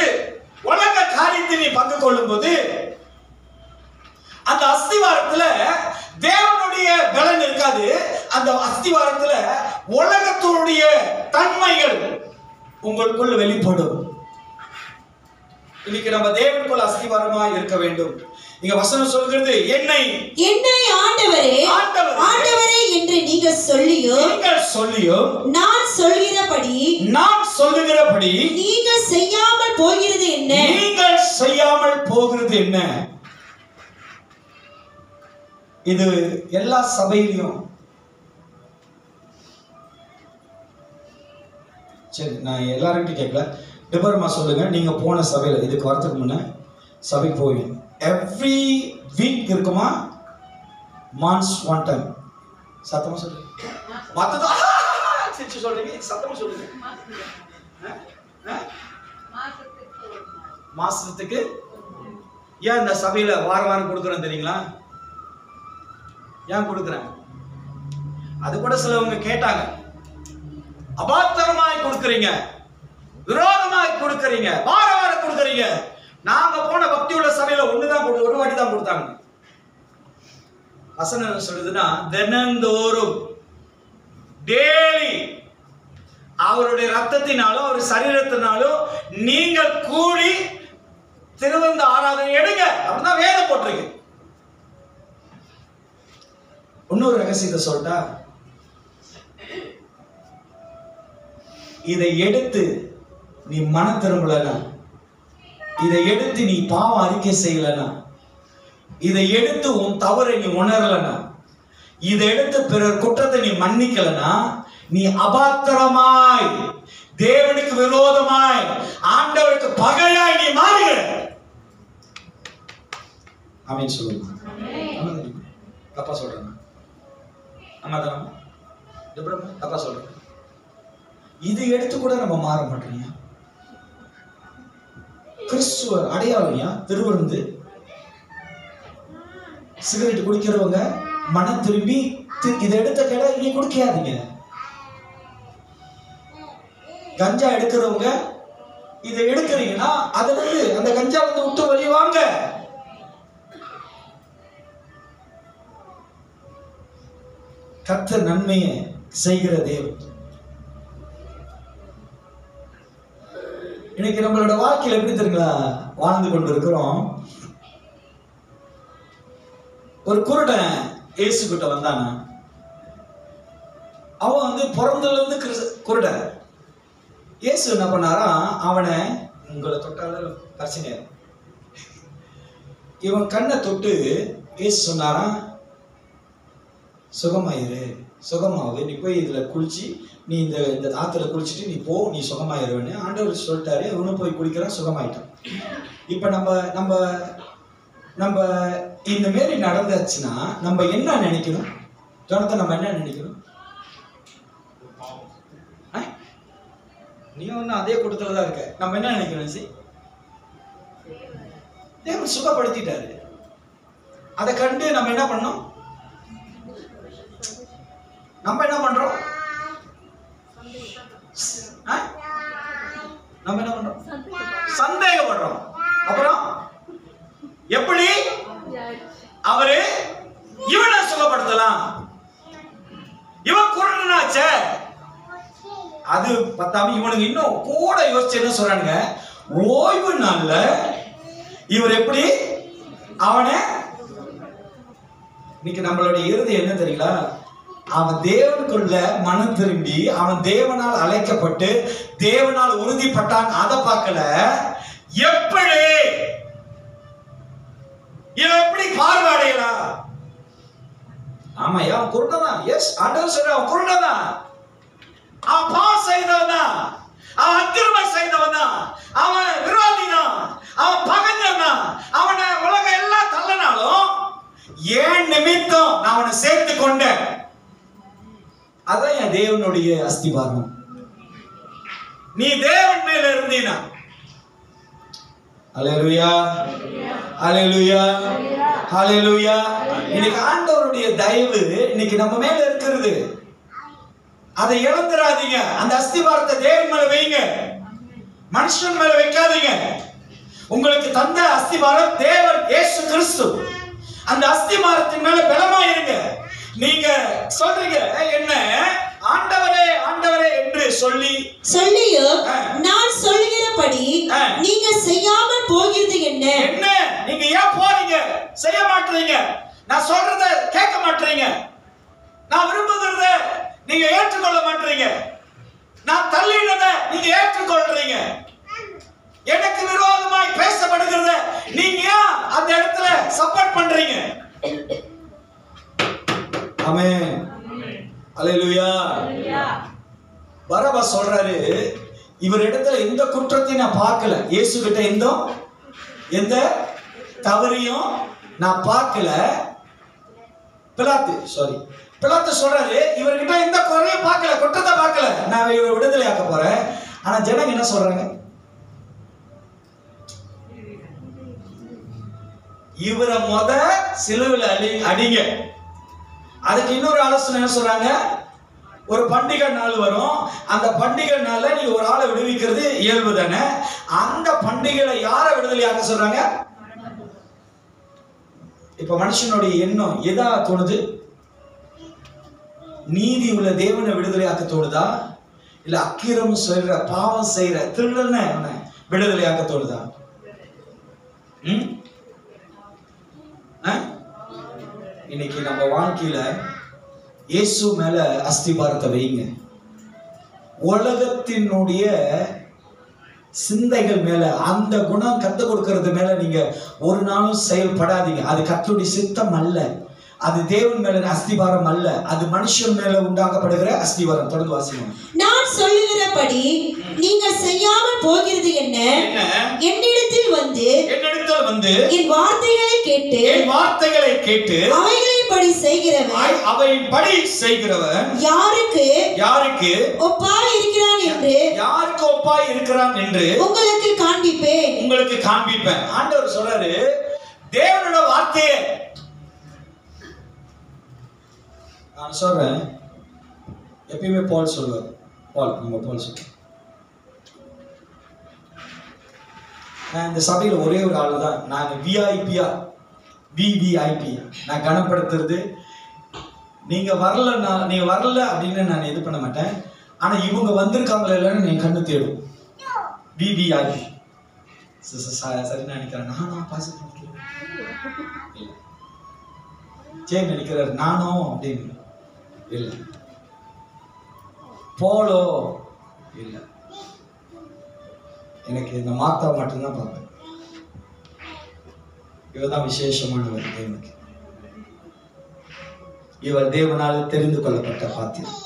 உலக காரியத்தை நீ பங்கு கொள்ளும் போது, அந்த அஸ்திவாரத்துல தேவனுடைய பலன் இருக்காது. அந்த அஸ்திவாரத்துல உலகத்தினுடைய தன்மைகள் உங்களுக்குள்ள வெளிப்படும். இன்னைக்கு நம்ம தேவனுக்குள்ள அஸ்திவாரமா இருக்க வேண்டும். இங்க வசனம் சொல்கிறது, என்னை ஆண்டவரே என்று நீங்கள் சொல்லியும் நான் சொல்லுகிறபடி நீங்கள் செய்யாமல் போகிறது என்ன? இது எல்லா சபையிலும். சரி நான் எல்லார்கிட்டையும் கேட்கல, டிபர்மா சொல்லுங்க, நீங்க போன சபையில இதுக்கு வரதுக்கு முன்ன சபைக்கு போவீங்க. எவ்ரி வீக் இருக்குமா? மான்ஸ் ஒன் டைம். சத்தமா சொல்லுங்க. மத்ததா சிரிச்சு சொல்றீங்க, சத்தமா சொல்லுங்க. மாசத்துக்கு ஏன் இந்த சபையில வாரம் வாரம் கொடுக்குறேன் தெரியுங்களா? ஏன் கொடுக்குறேன்? அது கூட சிலவங்க கேட்டாங்க, அபாத்திரமாய் கொடுக்குறீங்க, விரோதமாய் கொடுக்குறீங்க, வார வாரம் கொடுக்குறீங்க. நாங்க போன பக்தி உள்ள சபையில ஒரு வாட்டி தான் கொடுத்தாங்க. வசனம் சொல்லுதுன்னா, தினந்தோறும் டெய்லி அவருடைய ரத்தத்தினாலும் அவர் சரீரத்தினாலும் நீங்கள் கூடி திருவந்த ஆராதனை எடுங்க அப்படின்னா வேதம் போட்டிருக்கு. இன்னொரு ரகசியத்தை சொல்லிட்டா, இதை எடுத்து நீ மன திரும்பலனா, இதை எடுத்து நீ பாவம் அறிக்கை செய்யலனா, இதை எடுத்து உன் தவறை நீ உணரலனா, இதை எடுத்து பிறர் குற்றத்தை நீ மன்னிக்கலனா, நீ அபாத்திரமாய் தேவனுக்கு விரோதமாய் ஆண்டவருக்கு பகையாய் நீ மாறுகிற. ஆமென் சொல்லுங்க. தப்பா சொல்றேன்? ஆமா தானே? தப்பா சொல்றேன்? இதை எடுத்து கூட நம்ம மாற மாட்டோம். கிறிஸ்துவ அடையாளம் திருவிருந்து சிகரெட் குடிக்கிறவங்க மனம் திரும்பி இதை எடுத்த கடை இனி குடிக்காதீங்க. கஞ்சா எடுக்கிறவங்க இதை எடுக்கிறீங்கன்னா அதுல இருந்து அந்த கஞ்சா வந்து விட்டு வெளியே வாங்க. கர்த்தர் நன்மையை செய்கிற தேவன். இன்னைக்கு நம்மளோட வாழ்க்கையில எப்படி தெரியுங்களா வாழ்ந்து கொண்டு இருக்கிறோம்? ஒரு குருடன் இயேசு கிட்ட வந்தானா, அவன் வந்து பிறந்ததுல இருந்து குருடன். இயேசு என்ன பண்ணாரா, அவனை உங்களை தொட்டால பிரச்சனை, இவன் கண்ணை தொட்டு இயேசு சொன்னாரா, சுகமாயிரு, சுகமாவு, நீ போய் இதுல குளிச்சு நீ இந்த ஆத்துல குளிச்சுட்டு நீ போ, நீ சுகமாயிருவேன்னு ஆண்டவர் சொல்லிட்டாரு. இவனு போய் குளிக்கிறான், சுகமாயிட்டான். இப்ப நம்ம நம்ம இந்த மாரி நடந்துச்சுன்னா நம்ம என்ன நினைக்கணும்? ஜனத்தை நம்ம என்ன நினைக்கணும்? நீ ஒண்ணு அதே கூட்டத்துல தான் இருக்க. நம்ம என்ன நினைக்கணும்? தேவன் சுகப்படுத்திட்டாரு. அதை கண்டு நம்ம என்ன பண்ணோம்? நம்ம என்ன பண்றோம்? நம்ம என்ன பண்றோம்? சந்தேகப்படுறோம். அப்புறம் எப்படி அவரு இவனை சுகப்படுத்தலாம்? இவன் குருடனாச்ச. அது பத்தாம இவனுக்கு இன்னும் கூட யோசிச்சு என்ன சொல்றானுங்க, ஓய்வு நாள்ல இவர் எப்படி அவனை, இன்னைக்கு நம்மளுடைய இறுதி என்ன தெரியுங்களா? அவன் தேவனுக்குள்ள மனம் திரும்பி அவன் தேவனால் அழைக்கப்பட்டு தேவனால் உறுதிப்பட்டான். அதை பார்க்கல, எப்படி இவன் எப்படி பார்வையடையலாம்? ஆமா, அவன் குருடதான். எஸ், ஆண்டவர் சொல்ற அவன் குருடதான். அவன் பாவம் செய்தவன் தான், அவன் அக்கிரமம் செய்தவன் தான், அவன் விரோதி தான், அவன் பகைஞன் தான். அவனை உலகம் எல்லாம் தள்ளனாலும் ஏன் நிமித்தம் நான் அவனை சேர்த்து கொண்டேன். அதான் என் தேவனுடைய அஸ்திபாரம். நீ தேவன் மேல இருந்தீனா, அல்லேலூயா, அல்லேலூயா, அல்லேலூயா. இன்னைக்கு ஆண்டவருடைய தயவு இன்னைக்கு நம்ம மேல இருக்கிறது. அதை இழந்துடாதீங்க. அந்த அஸ்திபாரத்தை தேவன் மேல வைங்க, மனுஷன் மேல வைக்காதீங்க. உங்களுக்கு தந்த அஸ்திபாரம் தேவன் இயேசு கிறிஸ்து. அந்த அஸ்திபாரத்தின் மேல பலமா இருங்க. நீங்க சொல்றீங்க என்ன, ஆண்டவரே ஆண்டவரே என்று சொல்லியும்
நான் சொல்கிறபடி நீங்க செய்யாமல் போகிறது என்ன?
என்ன நீங்க ஏன் போறீங்க? செய்ய மாட்டீங்க. நான் சொல்றத கேட்க மாட்டீங்க. நான் விரும்புகிறத நீங்க ஏற்றுக்கொள்ள மாட்டீங்க. நான் தள்ளினத நீங்க ஏற்றுக்கொள்றீங்க. எனக்கு விரோதமாய் பேசப்படுகிறத நீங்க ஏன் அந்த இடத்துல சப்போர்ட் பண்றீங்க? ஆமென், அல்லேலூயா. பரபா சொல்றாரு, இவர் இடத்துல எந்த குற்றத்தையும் நான் பார்க்கல. இயேசு கிட்ட எந்த தவறையும் நான் பார்க்கல. பிலாத்து சொல்றாரு, இவர்கிட்ட எந்த குறையும் பார்க்கல, குற்றத்தை பார்க்கல, நான் இவரை விடுதலை ஆக்க போறேன். ஆனா ஜனங்க என்ன சொல்றாங்க? இவரை சிலுவையில் அடிங்க. அதுக்கு இன்னொரு ஆலோசனை என்ன சொல்றாங்க? ஒரு பண்டிகை நாள் வரும், அந்த பண்டிகை நாள்ல நீ ஒரு ஆளை விடுவிக்கிறது இயல்பு தானே. அந்த பண்டிகையில யாரை விடுதலையாக்க சொல்றாங்க? இப்ப மனுஷனுடைய எண்ணம் எதா தோணுது? நீதி உள்ள தேவனை விடுதலையாக்க தோணுதா, இல்ல அக்கிரம் செய்யற பாவம் செய்யற திருடனை விடுதலையாக்க தோணுதா? இன்னைக்கு நம்ம வாழ்க்கையில இயேசு மேல அஸ்திபாரத்தை வைங்க. உலகத்தினுடைய சிந்தைகள் மேல, அந்த குணம் கத்து கொடுக்கிறது மேல நீங்க ஒரு நாளும் செயல்படாதீங்க. அது கர்த்தருடைய சித்தம் அல்ல, அது தேவன் மேல அஸ்திபாரம் அல்ல, அது மனுஷன் மேல உண்டாக்கப்படுகிற அஸ்திபாரம். தொடர்ந்து வாசிக்கணும்.
நான் சொல்லுகிறபடி நீங்கள் செய்யாமல் போகிறது என்ன? என்னிடத்தில் வந்து என் வார்த்தைகளை கேட்டு அவைகளின்படி செய்கிறவன் யாருக்கு ஒப்பாய் இருக்கிறான் என்று உங்களுக்கு காண்பிப்பேன்.
ஆண்டவர் சொல்றாரு, தேவனோட வார்த்தையை நான் சொல்றேன். எப்பயுமே பால் சொல்லுவார். பால் சொல்ற நான் இந்த சபையில ஒரே ஒரு ஆளு தான். நான் விஐபியா நான் கனப்படுத்துறது. நீங்க வரல அப்படின்னு நான் இது பண்ண மாட்டேன். ஆனா இவங்க வந்திருக்காங்களா இல்லைன்னு என் கண்ணு தேடும். விவிஐபி சரி நினைக்கிறேன். நானும் பாச ஜெய் நினைக்கிறார், நானும் அப்படின்னு இல்லை. போலோ இல்லை, எனக்கு இந்த மாத்தா மட்டும்தான் பார்ப்பேன். இவர்தான் விசேஷமானவர் தேவனுக்கு. இவர் தேவனால் தெரிந்து கொள்ளப்பட்ட பாத்திரம்.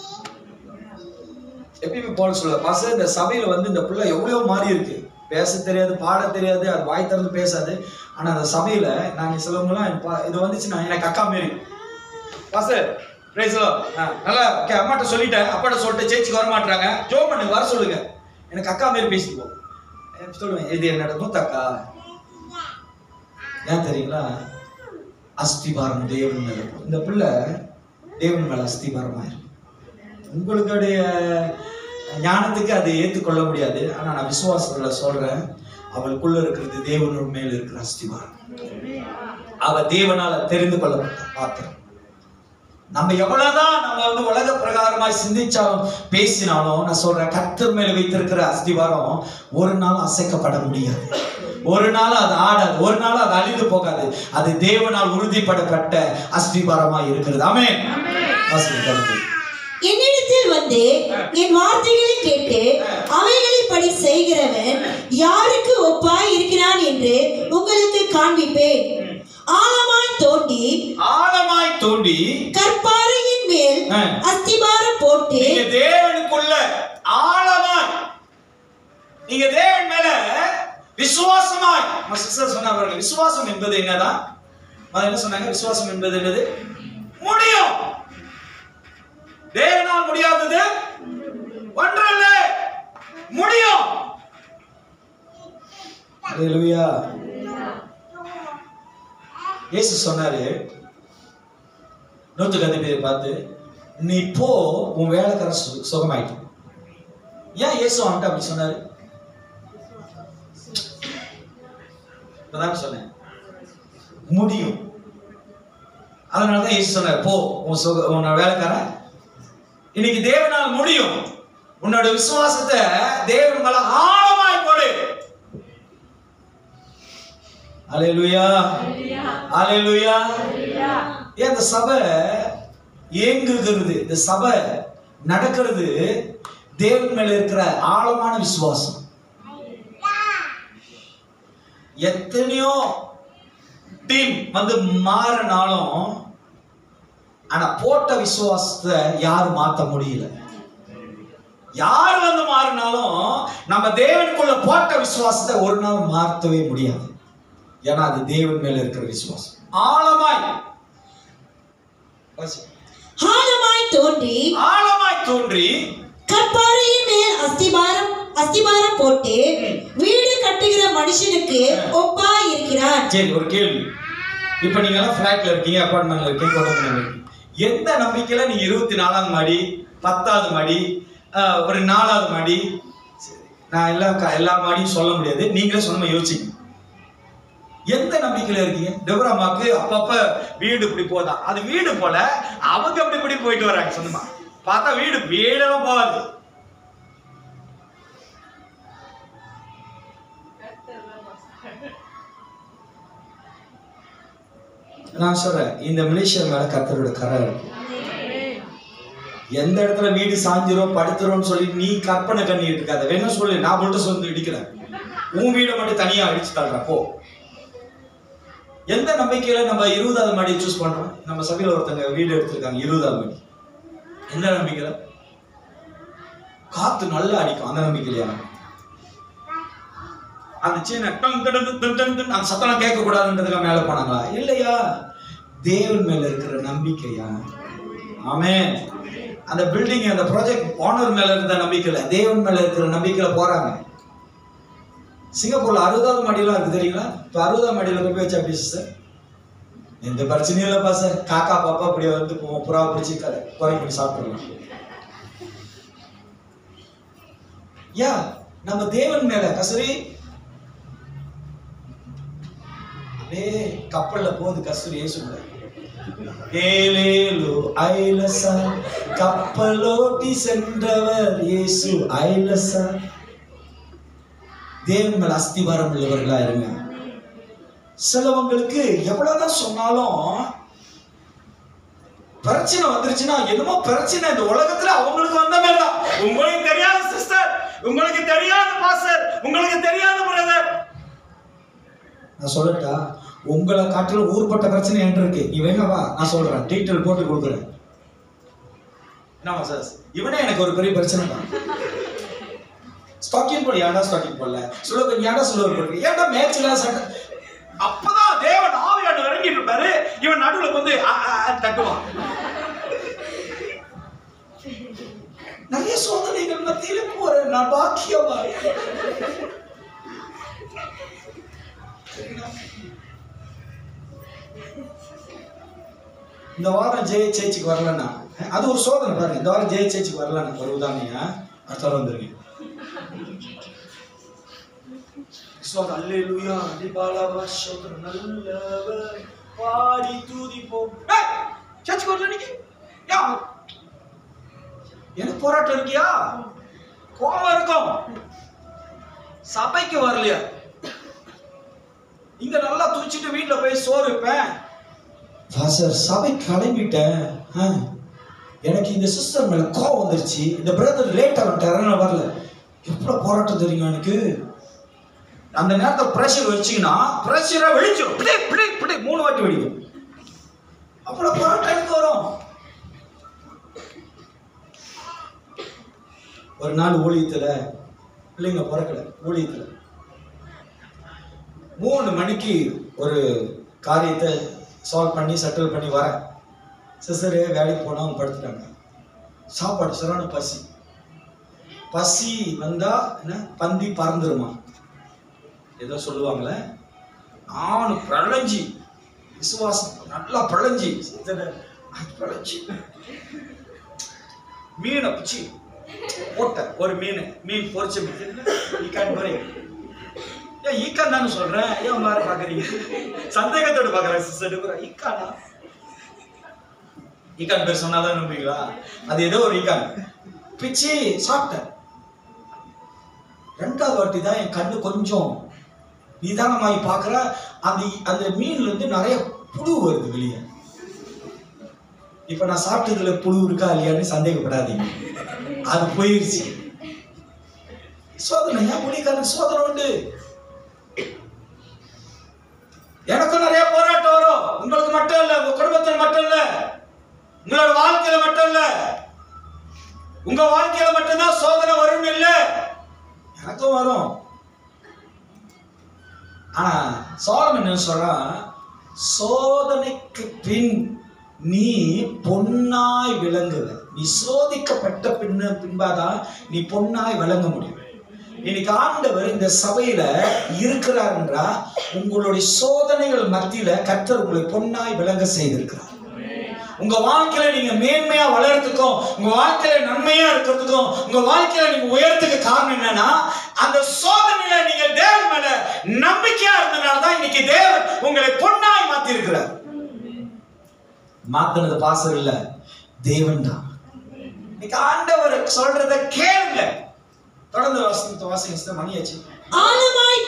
எப்பயுமே போல சொல்ல பாச, இந்த சபையில இந்த பிள்ளை எவ்வளவு மாறி இருக்கு. பேச தெரியாது, பாட தெரியாது, அது வாய் திறந்து பேசாது. ஆனா அந்த சபையில நாங்க சிலவங்களாம் இது வந்துச்சுன்னா எனக்கு அக்கா மாரி. பாஸ்டர் நல்லா அம்மாட்ட சொல்லிட்டேன், அப்பாட்ட சொல்லிட்டு சேர்ச்சிக்கு வர மாட்டாங்க. ஜோ பண்ணு வர சொல்லுங்க, எனக்கு அக்கா மாரி பேசிக்குவோம். சொல்லுவேன், இது என்னோட மூத்தக்கா. ஏன் தெரியுங்களா? அஸ்திபாரம் தேவன் மேல. இந்த பிள்ளை தேவன் மேல அஸ்திபாரமாயிருக்கு. உங்களுடைய ஞானத்துக்கு அதை ஏற்றுக்கொள்ள முடியாது. ஆனா நான் விசுவாசத்துல சொல்றேன், அவளுக்குள்ள இருக்கிறது தேவனோட மேல இருக்கிற அஸ்திபாரம். அவ தேவனால தெரிந்து கொள்ளப்பட்ட பாத்திரம். நம்ம எவ்வளவுதான் நம்ம உலக பிரகாரமாய் சிந்திச்சாலும் பேசினாலும், நான் சொல்றேன், கர்த்தர் மேல வைத்திருக்கிற அஸ்திவாரம் ஒரு நாள் அசைக்கப்பட முடியாது. ஒரு நாள் அது ஆடாது, ஒரு நாள் அது அழிந்து போகாது. அது தேவனால் உறுதிப்படப்பட்ட அஸ்திவாரமாய் இருக்கிறது. ஆமென்.
என்னிடத்தில் வந்து என் வார்த்தைகளை கேட்டு அவைகளின்படி செய்கிறவன் யாருக்கு ஒப்பாய் இருக்கிறான் என்று உங்களுக்கு காண்பிப்பேன். ஆழமாய் தோண்டி கற்பாறையின் மேல் அஸ்திபாரம் போட்டு,
தேவனுக்குள்ள ஆழமாய், நீங்க தேவன் மேல விசுவாசமாய் சொன்னாங்க. விசுவாசம் என்பது என்னதான்? என்ன சொன்னாங்க? விசுவாசம் என்பது என்னது? முடியும். தேவனால் முடியாதது ஒன்றல்ல, முடியும். அல்லேலூயா. இயேசு சொன்னாரு, 100 பேரை பார்த்து, நீ போ, உன் வேலைக்கார சுகமாயிட்டு. ஏன் இயேசு அவன்கிட்ட அப்படி சொன்னாரு? இப்பதான் சொன்னேன், முடியும். அதனாலதான் இயேசு சொன்னார், போ, உன் வேலைக்கார. இன்னைக்கு தேவனால் முடியும். உன்னோட விசுவாசத்தை தேவன் மேல ஆழமாய் போடு. அல்லேலூயா, அல்லேலூயா. இந்த சபை இயங்குகிறது, இந்த சபை நடக்கிறது தேவன் மேல இருக்கிற ஆழமான விசுவாசம். எத்தனையோ டீம் மாறினாலும், ஆனா போட்ட விசுவாசத்தை யாரும் மாத்த முடியல. யார் மாறினாலும் நம்ம தேவனுக்குள்ள போட்ட விசுவாசத்தை ஒரு நாள் மாற்றவே முடியாது. ஏன்னா அது தேவன் மேல இருக்கிற விசுவாசம். ஆழமாய் தோன்றி
கற்பாறையின் மேல் அஸ்திபாரம் போட்டு வீடு கட்டுகிற மனுஷனுக்கு ஒப்பாய் இருக்கிறான்.
சரி, ஒரு கேள்வி. இப்ப நீங்க எல்லாம் பிளாட்ல இருக்கீங்க, அபார்ட்மெண்ட்ல இருக்கீங்க, குடும்பத்துல இருக்கீங்க. எந்த நம்பிக்கையில நீங்க 24ஆம் மாடி, 10வது மாடி, ஒரு 4வது மாடி, நான் எல்லா மாடியும் சொல்ல முடியாது, நீங்களே சொன்ன யோசிங்க. எந்த நம்பிக்கையில இருக்கீங்க? டெபராமாக்கு அப்பப்ப வீடு இப்படி போதா, அது வீடு போல அவங்க அப்படி இப்படி போயிட்டு வராங்க. சொந்தமா பார்த்தா வீடெல்லாம் போகாது. நான் சொல்றேன், இந்த மலேசியா மேல கர்த்தரோட கரை இருக்கு. எந்த இடத்துல வீடு சாஞ்சிரும் படுத்துறோம்னு சொல்லி நீ கற்பனை பண்ணிட்டு இருக்காத. வேணா சொல்லு, நான் மட்டும் சொல்லி இடிக்கிறேன், உன் வீடை மட்டும் தனியா அடிச்சு தள்ளுறப்போ. எந்த நம்பிக்கையில நம்ம 20வது மாடியை சூஸ் பண்றோம்? நம்ம சபையில ஒருத்தங்க வீடு எடுத்திருக்காங்க 20வது மாடி. எந்த நம்பிக்கையில? காத்து நல்லா அடிக்கும், அந்த நம்பிக்கையிலையா? அந்த சின்ன அந்த சத்தம் கேட்க கூடாதுன்றதுக்காக மேல போனாங்களா? இல்லையா, தேவன் மேல இருக்கிற நம்பிக்கையா? ஆமென். அந்த பில்டிங், அந்த ப்ராஜெக்ட் ஓனர் மேல இருந்த நம்பிக்கையில, தேவன் மேல இருக்கிற நம்பிக்கையில போறாங்க. சிங்கப்பூர்ல 60வது மாடியெல்லாம் இருக்கு தெரியுங்களா? இப்போ 60வது மாடியில போய் வச்சா எப்படி சார்? எந்த பிரச்சனையும் இல்லப்பா சார், காக்கா பாப்பா அப்படியே வந்து புறா பிடிச்சி குறை பண்ணி சாப்பிடலாம். யா, நம்ம தேவன் மேல கஸ்தூரி அப்படியே கப்பல்ல போகுது. கஸ்தூரி ஏசுங்க ஏலேலோ ஐலசா, கப்பலோட்டி சென்றவர் இயேசு ஐலசா. தேவன் மேல அஸ்திவாரம் உள்ளவர்களா இருங்க. சிலவங்களுக்கு எவ்வளவுதான் சொன்னாலும் பிரச்சனை வந்துருச்சுன்னா, என்னமோ பிரச்சனை இந்த உலகத்துல அவங்களுக்கு வந்த மாதிரிதான். உங்களுக்கு தெரியாத சிஸ்டர், உங்களுக்கு தெரியாத பாஸ்டர், உங்களுக்கு தெரியாத பிரதர். நான் சொல்லட்டா, உங்களை காட்டிலும் ஊர்பட்ட பிரச்சனை என்று இருக்கு. நீ வேணவா, நான் சொல்றேன், டீட்டெயில் போட்டு கொடுக்குறேன். என்னவா சார், இவனே எனக்கு ஒரு பெரிய பிரச்சனை தான். ஸ்டாக்கிங் போட ஏன்டா ஸ்டாக்கிங் போடல, சொல்ல ஏன்டா சொல்ல போடுறீங்க, ஏன்டா மேட்ச்ல சட்டை. அப்பதான் தேவன் ஆவியானவர் இறங்கிட்டு இருப்பாரு, இவன் நடுவுல வந்து தட்டுவான். நிறைய சோதனைகள் மத்தியில போறேன் நான், பாக்கியமா. இந்த வாரம் ஜெயிச்சுக்கு வரலன்னா அது ஒரு சோதனை பாருங்க. இந்த வாரம் ஜெயிச்சுக்கு வரலன்னா ஒரு உதாரணம், அடுத்த வாரம் வந்துருங்க. அல்லேலூயா, அதிபாலவ சோதர நல்லவர் பாடி துதிப்போம். சர்ச்சுக்கு வரல நீங்க? யா, எனக்கு போராட்டம் இருக்கியா, கோபம் இருக்கும், சபைக்கு வரலையா? இங்க நல்லா துடிச்சிட்டு வீட்டுல போய் சோறு வைப்பேன். சபை கிளம்பிட்டேன், எனக்கு இந்த சிஸ்டர் மேல கோவம் வந்துருச்சு, இந்த பிரதர் லேட்டா வந்துட்டாரு, வரல. எவ்வளவு போராட்டம் தெரியுங்க எனக்கு. அந்த நேரத்தில் பிரஷர் வச்சீங்கன்னா பிரஷரை வெளிச்சிடும், 3 வாட்டி வெடிக்கும். அவ்வளவு போராட்டம் எனக்கு வரும். ஒரு நாள் ஊழியத்துல பிள்ளைங்க பிறக்கல, ஊழியத்துல 3 மணிக்கு ஒரு காரியத்தை சால்வ் பண்ணி செட்டில் பண்ணி வரேன். சிஸ்டரே வேலைக்கு போனா அவங்க படுத்துட்டாங்க. சாப்பாடு சரியான பசி. பசி வந்தா என்ன, பந்தி பறந்துருமா ஏதோ சொல்லுவாங்களே. ஆணு பிரளஞ்சி, விசுவாசம் நல்லா பிரளஞ்சி, பிரளஞ்சி மீனை பிச்சு போட்ட ஒரு மீன் பொரிச்ச ஈக்கான் மாதிரி. ஏன் ஈக்கான் தானே சொல்றேன், ஏன் மாதிரி பாக்குறீங்க? சந்தேகத்தோடு பாக்குறேன் சிஸ்டர். ஈக்கானா, ஈக்கான் பேர் சொன்னாதான் நம்புவீங்களா? அது ஏதோ ஒரு ஈக்கான் பிச்சு சாப்பிட்டேன். 2வது வாட்டி தான் என் கண்ணு கொஞ்சம் நிதானமாகி பார்க்குற. அந்த மீன்ல இருந்து நிறைய புழு வருது வெளியே. இப்ப நான் சாப்பிட்டதுல புழு இருக்கா இல்லையான்னு சந்தேகப்படாதீங்க, அது போயிருச்சு. சோதனை, ஏன் முடிக்கான சோதனை உண்டு. எனக்கும் நிறைய போராட்டம் வரும். உங்களுக்கு மட்டும் இல்ல, உங்க குடும்பத்தில் மட்டும் இல்ல, உங்களோட வாழ்க்கையில மட்டும் இல்ல. உங்க வாழ்க்கையில மட்டும்தான் சோதனை வரும் இல்ல, எனக்கும் வரும். ஆனா சாலமன் என்ன சொல்றான், சோதனைக்கு பின் நீ பொன்னாய் விளங்குவ. நீ சோதிக்கப்பட்ட பின்பாதான் நீ பொன்னாய் விளங்க முடியும். இன்னைக்கு ஆண்டவர் இந்த சபையில இருக்கிறார் என்றா உங்களுடைய சோதனைகள் மத்தியில கர்த்தர் உங்களை பொன்னாய் விளங்க செய்திருக்கிறார். உங்க வாழ்க்கையில நீங்க மேன்மையா வளர்றதுக்கும், உங்க வாழ்க்கையில நன்மையா இருக்கிறதுக்கும், உங்க வாழ்க்கையில நீங்க உயரத்துக்கு காரணம் என்னன்னா, அந்த சோதனையில நீங்க தேவன் மேல நம்பிக்கையா இருந்தனால தான் இன்னைக்கு தேவன் உங்களை பொன்னாய் மாத்தி இருக்கிறார். மாத்தினது பாசம் இல்ல, தேவன் தான். இன்னைக்கு ஆண்டவர் சொல்றத கேளுங்க. தொடர்ந்து வாசிங்க. மணியாச்சு.
ஆழமாய்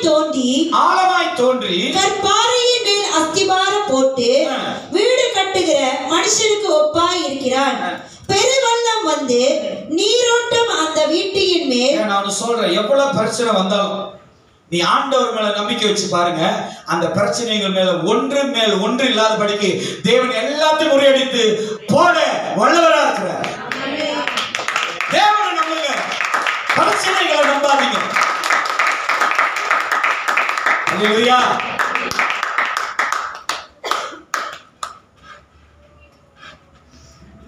தோன்றி கற்பாறையின் மேல் அஸ்திபாரம் போட்டு வீடு கட்டுகிற மனுஷனுக்கு ஒப்பாய் இருக்கிறான். பெருவெள்ளம் வந்து நீரோட்டம் அந்த வீட்டின் மேல்.
நான் சொல்றேன், எவ்வளவு பிரச்சனை வந்தாலும் நீ ஆண்டவர் மேல நம்பிக்கை வச்சு பாருங்க, அந்த பிரச்சனைகள் மேல ஒன்று இல்லாதபடிக்கு தேவன் எல்லாத்தையும் முறியடித்து போட வல்லவரா இருக்கிறார். தேவனை நம்புங்க, பிரச்சனைகளை நம்பாதீங்க. அல்லேலூயா.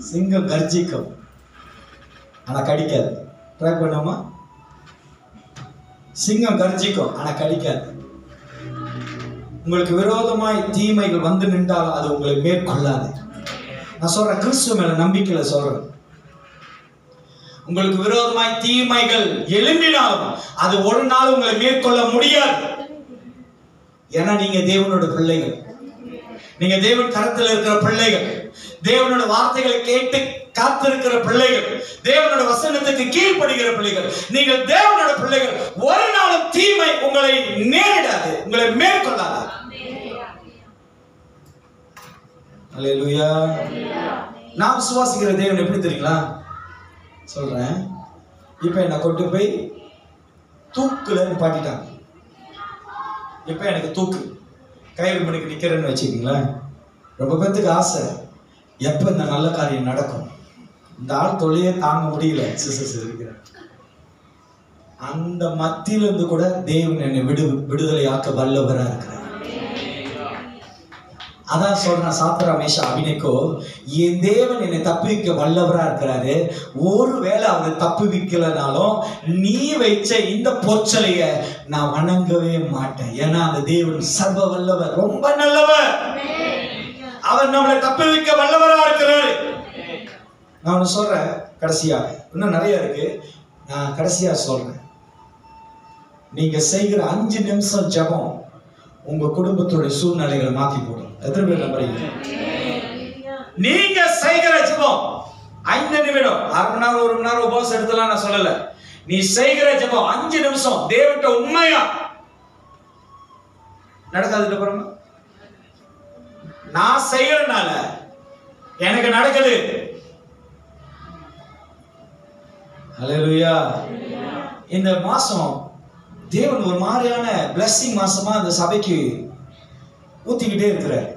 சிங்கம் கர்ஜிக்கும் ஆனா கடிக்காது. ட்ரை பண்ணாமா? சிங்கம் கர்ஜிக்கும் ஆனா கடிக்காது. உங்களுக்கு விரோதமாய் தீமைகள் வந்து நின்றாலும் அது உங்களை மேற்கொள்ளாது. நான் சொல்றேன், கிறிஸ்துவ மேல நம்பிக்கையில சொல்றேன். உங்களுக்கு விரோதமாய் தீமைகள் எழும்பினாலும் அது ஒரு நாள் உங்களை மேற்கொள்ள முடியாது. ஏன்னா நீங்க தேவனோட பிள்ளைகள், நீங்க தேவன் கரத்தில் இருக்கிற பிள்ளைகள், தேவனோட வார்த்தைகளை கேட்டு காத்திருக்கிற பிள்ளைகள், தேவனோட வசனத்துக்கு கீழ்ப்படுகிற பிள்ளைகள். நீங்கள் தேவனோட பிள்ளைகள். ஒரு நாளும் தீமை உங்களை நேரிடாது, உங்களை மேற்கொள்ளாது. அல்லேலூயா. நான் விசுவாசிக்கிற தேவன் எப்படி தெரியுங்களா சொல்றேன். இப்ப என்ன கொண்டு போய் தூக்குல பாட்டிட்டாங்க. இப்ப எனக்கு தூக்கு கயிறு மணிக்கு நிக்கிறேன்னு வச்சுக்கீங்களேன். ரொம்ப பேருக்கு ஆசை எப்ப இந்த நல்ல காரியம் நடக்கும். இந்த ஆள் தொல்லையே தாங்க முடியல, இருக்கிறேன். அந்த மத்தியிலிருந்து கூட தேவன் என்னை விடுதலையாக்க வல்லவரா இருக்கிறார். அதான் சொல்றேன், சாத்ரா மேஷா அபினேகோ, என் தேவன் என்னை தப்புவிக்க வல்லவரா இருக்கிறாரு. ஒருவேளை அவர் தப்புவிக்கலனாலும் நீ வைச்ச இந்த பொற்சலைய நான் வணங்கவே மாட்டேன். ஏன்னா அந்த தேவன் சர்வ வல்லவர், ரொம்ப நல்லவர். அவர் நம்மளை தப்புவிக்க வல்லவரா இருக்கிறாரு. நான் ஒன்று சொல்றேன் கடைசியாக, இன்னும் நிறைய இருக்கு, நான் கடைசியா சொல்றேன். நீங்க செய்கிற 5 நிமிஷம் ஜெபம் உங்க குடும்பத்துடைய சூழ்நிலைகளை மாத்தி போடும். எத்தனை பேர் நம்புறீங்க? நீங்க செய்கிற ஜெபம் 5 நிமிடம், அரை மணி நேரம், 1 மணி நேரம் உபவாசம் எடுத்துலாம் நான் சொல்லல. நீ செய்கிற ஜெபம் 5 நிமிஷம் தேவன்கிட்ட உண்மையா நடக்காதுக்கு அப்புறமா நான் செய்யறதுனால எனக்கு நடக்குது. அல்லேலூயா. இந்த மாசம் தேவன் ஒரு மாதிரியான பிளஸிங் மாசமா இந்த சபைக்கு ஊத்திக்கிட்டே இருக்கிறார்.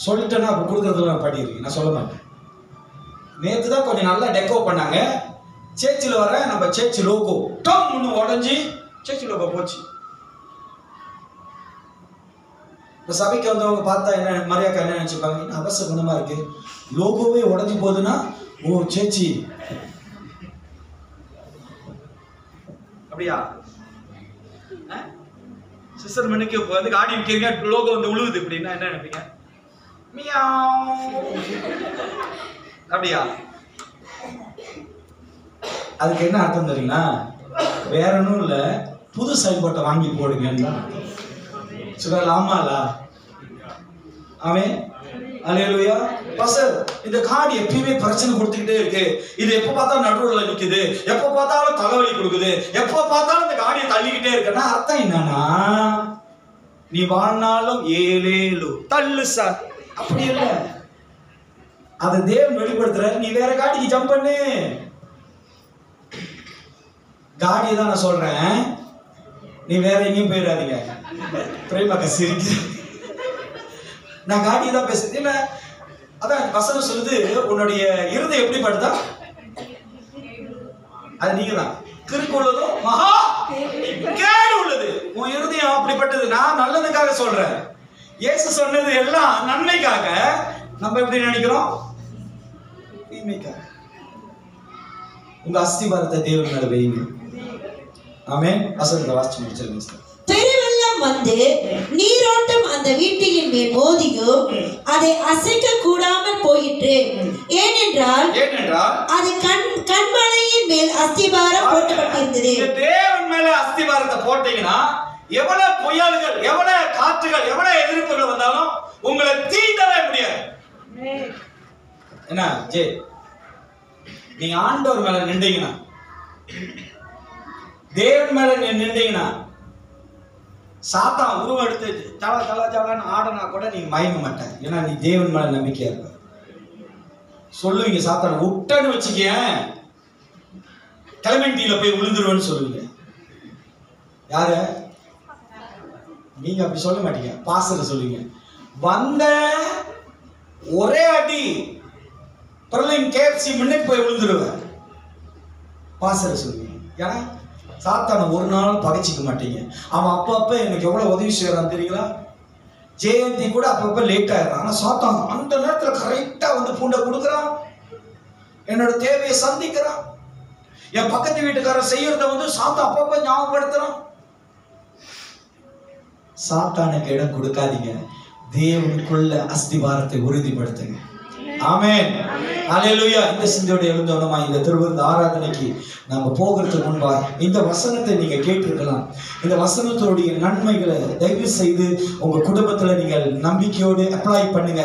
சொல்லிட்டேன்னா அப்ப கொடுக்கறதுல படிக்கிறீங்க, நான் சொல்ல மாட்டேன். நேற்று தான் கொஞ்சம் நல்லா டெக்கோ பண்ணாங்க. சேர்ச்சில் வர நம்ம சேர்ச்சி லோகோ டம்னு உடஞ்சி சேர்ச்சி லோகோ போச்சு. இப்போ சபைக்கு வந்தவங்க பார்த்தா என்ன மரியாதை என்ன நினைச்சுப்பாங்க, என்ன அவசர குணமா இருக்கு, லோகோவே உடஞ்சி போகுதுன்னா ஓ சேர்ச்சி அப்படியா? சிஸ்டர் மணிக்கு வந்து காடி விற்கிறீங்க, லோகோ வந்து உழுவுது அப்படின்னா என்ன நினைப்பீங்க? அப்படியா? அதுக்கு என்ன அர்த்தம் தெரியுங்களா? வேற ஒன்றும் இல்லை, புது சைன்போட்டை வாங்கி போடுங்க. சொல்லலாமாலா? அவன் அல்லேலூயா. பாஸ்டர், இந்த காடி எப்பயுமே பிரச்சனை கொடுத்துக்கிட்டே இருக்கு, இது எப்ப பார்த்தாலும் நடுவுல நிக்குது, எப்ப பார்த்தாலும் தலைவலி கொடுக்குது, எப்ப பார்த்தாலும் இந்த காடியை தள்ளிக்கிட்டே இருக்குன்னா அர்த்தம் என்னன்னா, நீ வாழ்நாளும் ஏலேலு தள்ளு சார். அப்படி இல்லை, அதை தேவன் வெளிப்படுத்துற. நீ வேற காடிக்கு ஜம்ப் பண்ணு. காடியை தான் நான் சொல்றேன், நீ வேற எங்கேயும் போயிடாதீங்க. பிரேமாக்க சிரிக்க, நான் காடியை தான் பேசுறேன். இல்ல அதான் வசனம் சொல்லுது, உன்னுடைய இருதயம் எப்படி படுதா அது நீங்க தான் கிறுக்கு உள்ளதும் மகா கேடு உள்ளது. உன் இருதயம் அப்படிப்பட்டது. நான் நல்லதுக்காக சொல்றேன். இயேசு சொன்னது எல்லாம் நன்மைக்காக. நம்ம எப்படி நினைக்கிறோம்? தீமைக்காக. உங்க அஸ்திபாரத்தை தேவன் மேல வைங்க. ஆமென். வசனத்தை வாசிச்சு முடிச்சிருங்க.
பெருவெள்ளம் வந்து நீரோட்டம் அந்த வீட்டின் மேல் மோதியும் அதை அசைக்க கூடாமல் போயிற்று. ஏனென்றால் அது கண்மலையின் மேல் அஸ்திபாரம் போட்டப்பட்டிருந்தது.
தேவன் மேல அஸ்திபாரத்தை போட்டீங்கன்னா எவ்வளவு புயல்கள், எவ்வளவு காற்றுகள், எவ்வளவு எதிர்ப்புகள் வந்தாலும் உங்களை தீண்டவே முடியாது. என்ன ஜே, நீங்க ஆண்டவர் மேல நின்றீங்கன்னா, தேவன் மேல நின்றீங்கன்னா, சாத்தான் உருவம் எடுத்து தல தல தலன்னு ஆடனா கூட நீங்க மயங்க மாட்டேன். ஏன்னா நீ தேவன் மேல நம்பிக்கையா இருப்ப. சொல்லுவீங்க, சாத்தான் விட்டன்னு வச்சுக்க கிளமெண்டீல போய் விழுந்துருவேன்னு சொல்லுவீங்க. யாரு? நீங்க அப்படி சொல்ல மாட்டீங்க, பாஸ்டர் சொல்லுவீங்க. வந்த ஒரே அடி பிரலிங் கேப்சி முன்னுக்கு போய் விழுந்துருவேன், பாஸ்டர் சொல்லுவீங்க. ஏன்னா சாத்தான ஒரு நாள் பகைச்சிக்க மாட்டீங்க. அவன் அப்பப்ப எனக்கு எவ்வளவு உதவி செய்யறான் தெரியுங்களா? ஜெயந்தி கூட அப்பப்ப லேட் ஆயிடுறான். ஆனா சாத்தான் அந்த நேரத்துல கரெக்டா வந்து பூண்டை கொடுக்குறான், என்னோட தேவையை சந்திக்கிறான். என் பக்கத்து வீட்டுக்காரர் செய்யறத வந்து சாத்தான் அப்பப்ப ஞாபகப்படுத்துறான். சாத்தானுக்கு இடம் கொடுக்காதீங்க, தேவனுக்குள்ள அஸ்திபாரத்தை உறுதிப்படுத்துங்க. ஆமென். ஹல்லேலூயா. இந்த சிந்தையோட எழுந்தோனமா இந்த திருவிருந்து ஆராதனைக்கு நாம போகிறதுக்கு முன்பா இந்த வசனத்தை நீங்க கேட்டிருக்கலாம். இந்த வசனத்தோடைய நன்மைகளை தயவு செய்து உங்க குடும்பத்துல நீங்கள் நம்பிக்கையோடு அப்ளை பண்ணுங்க.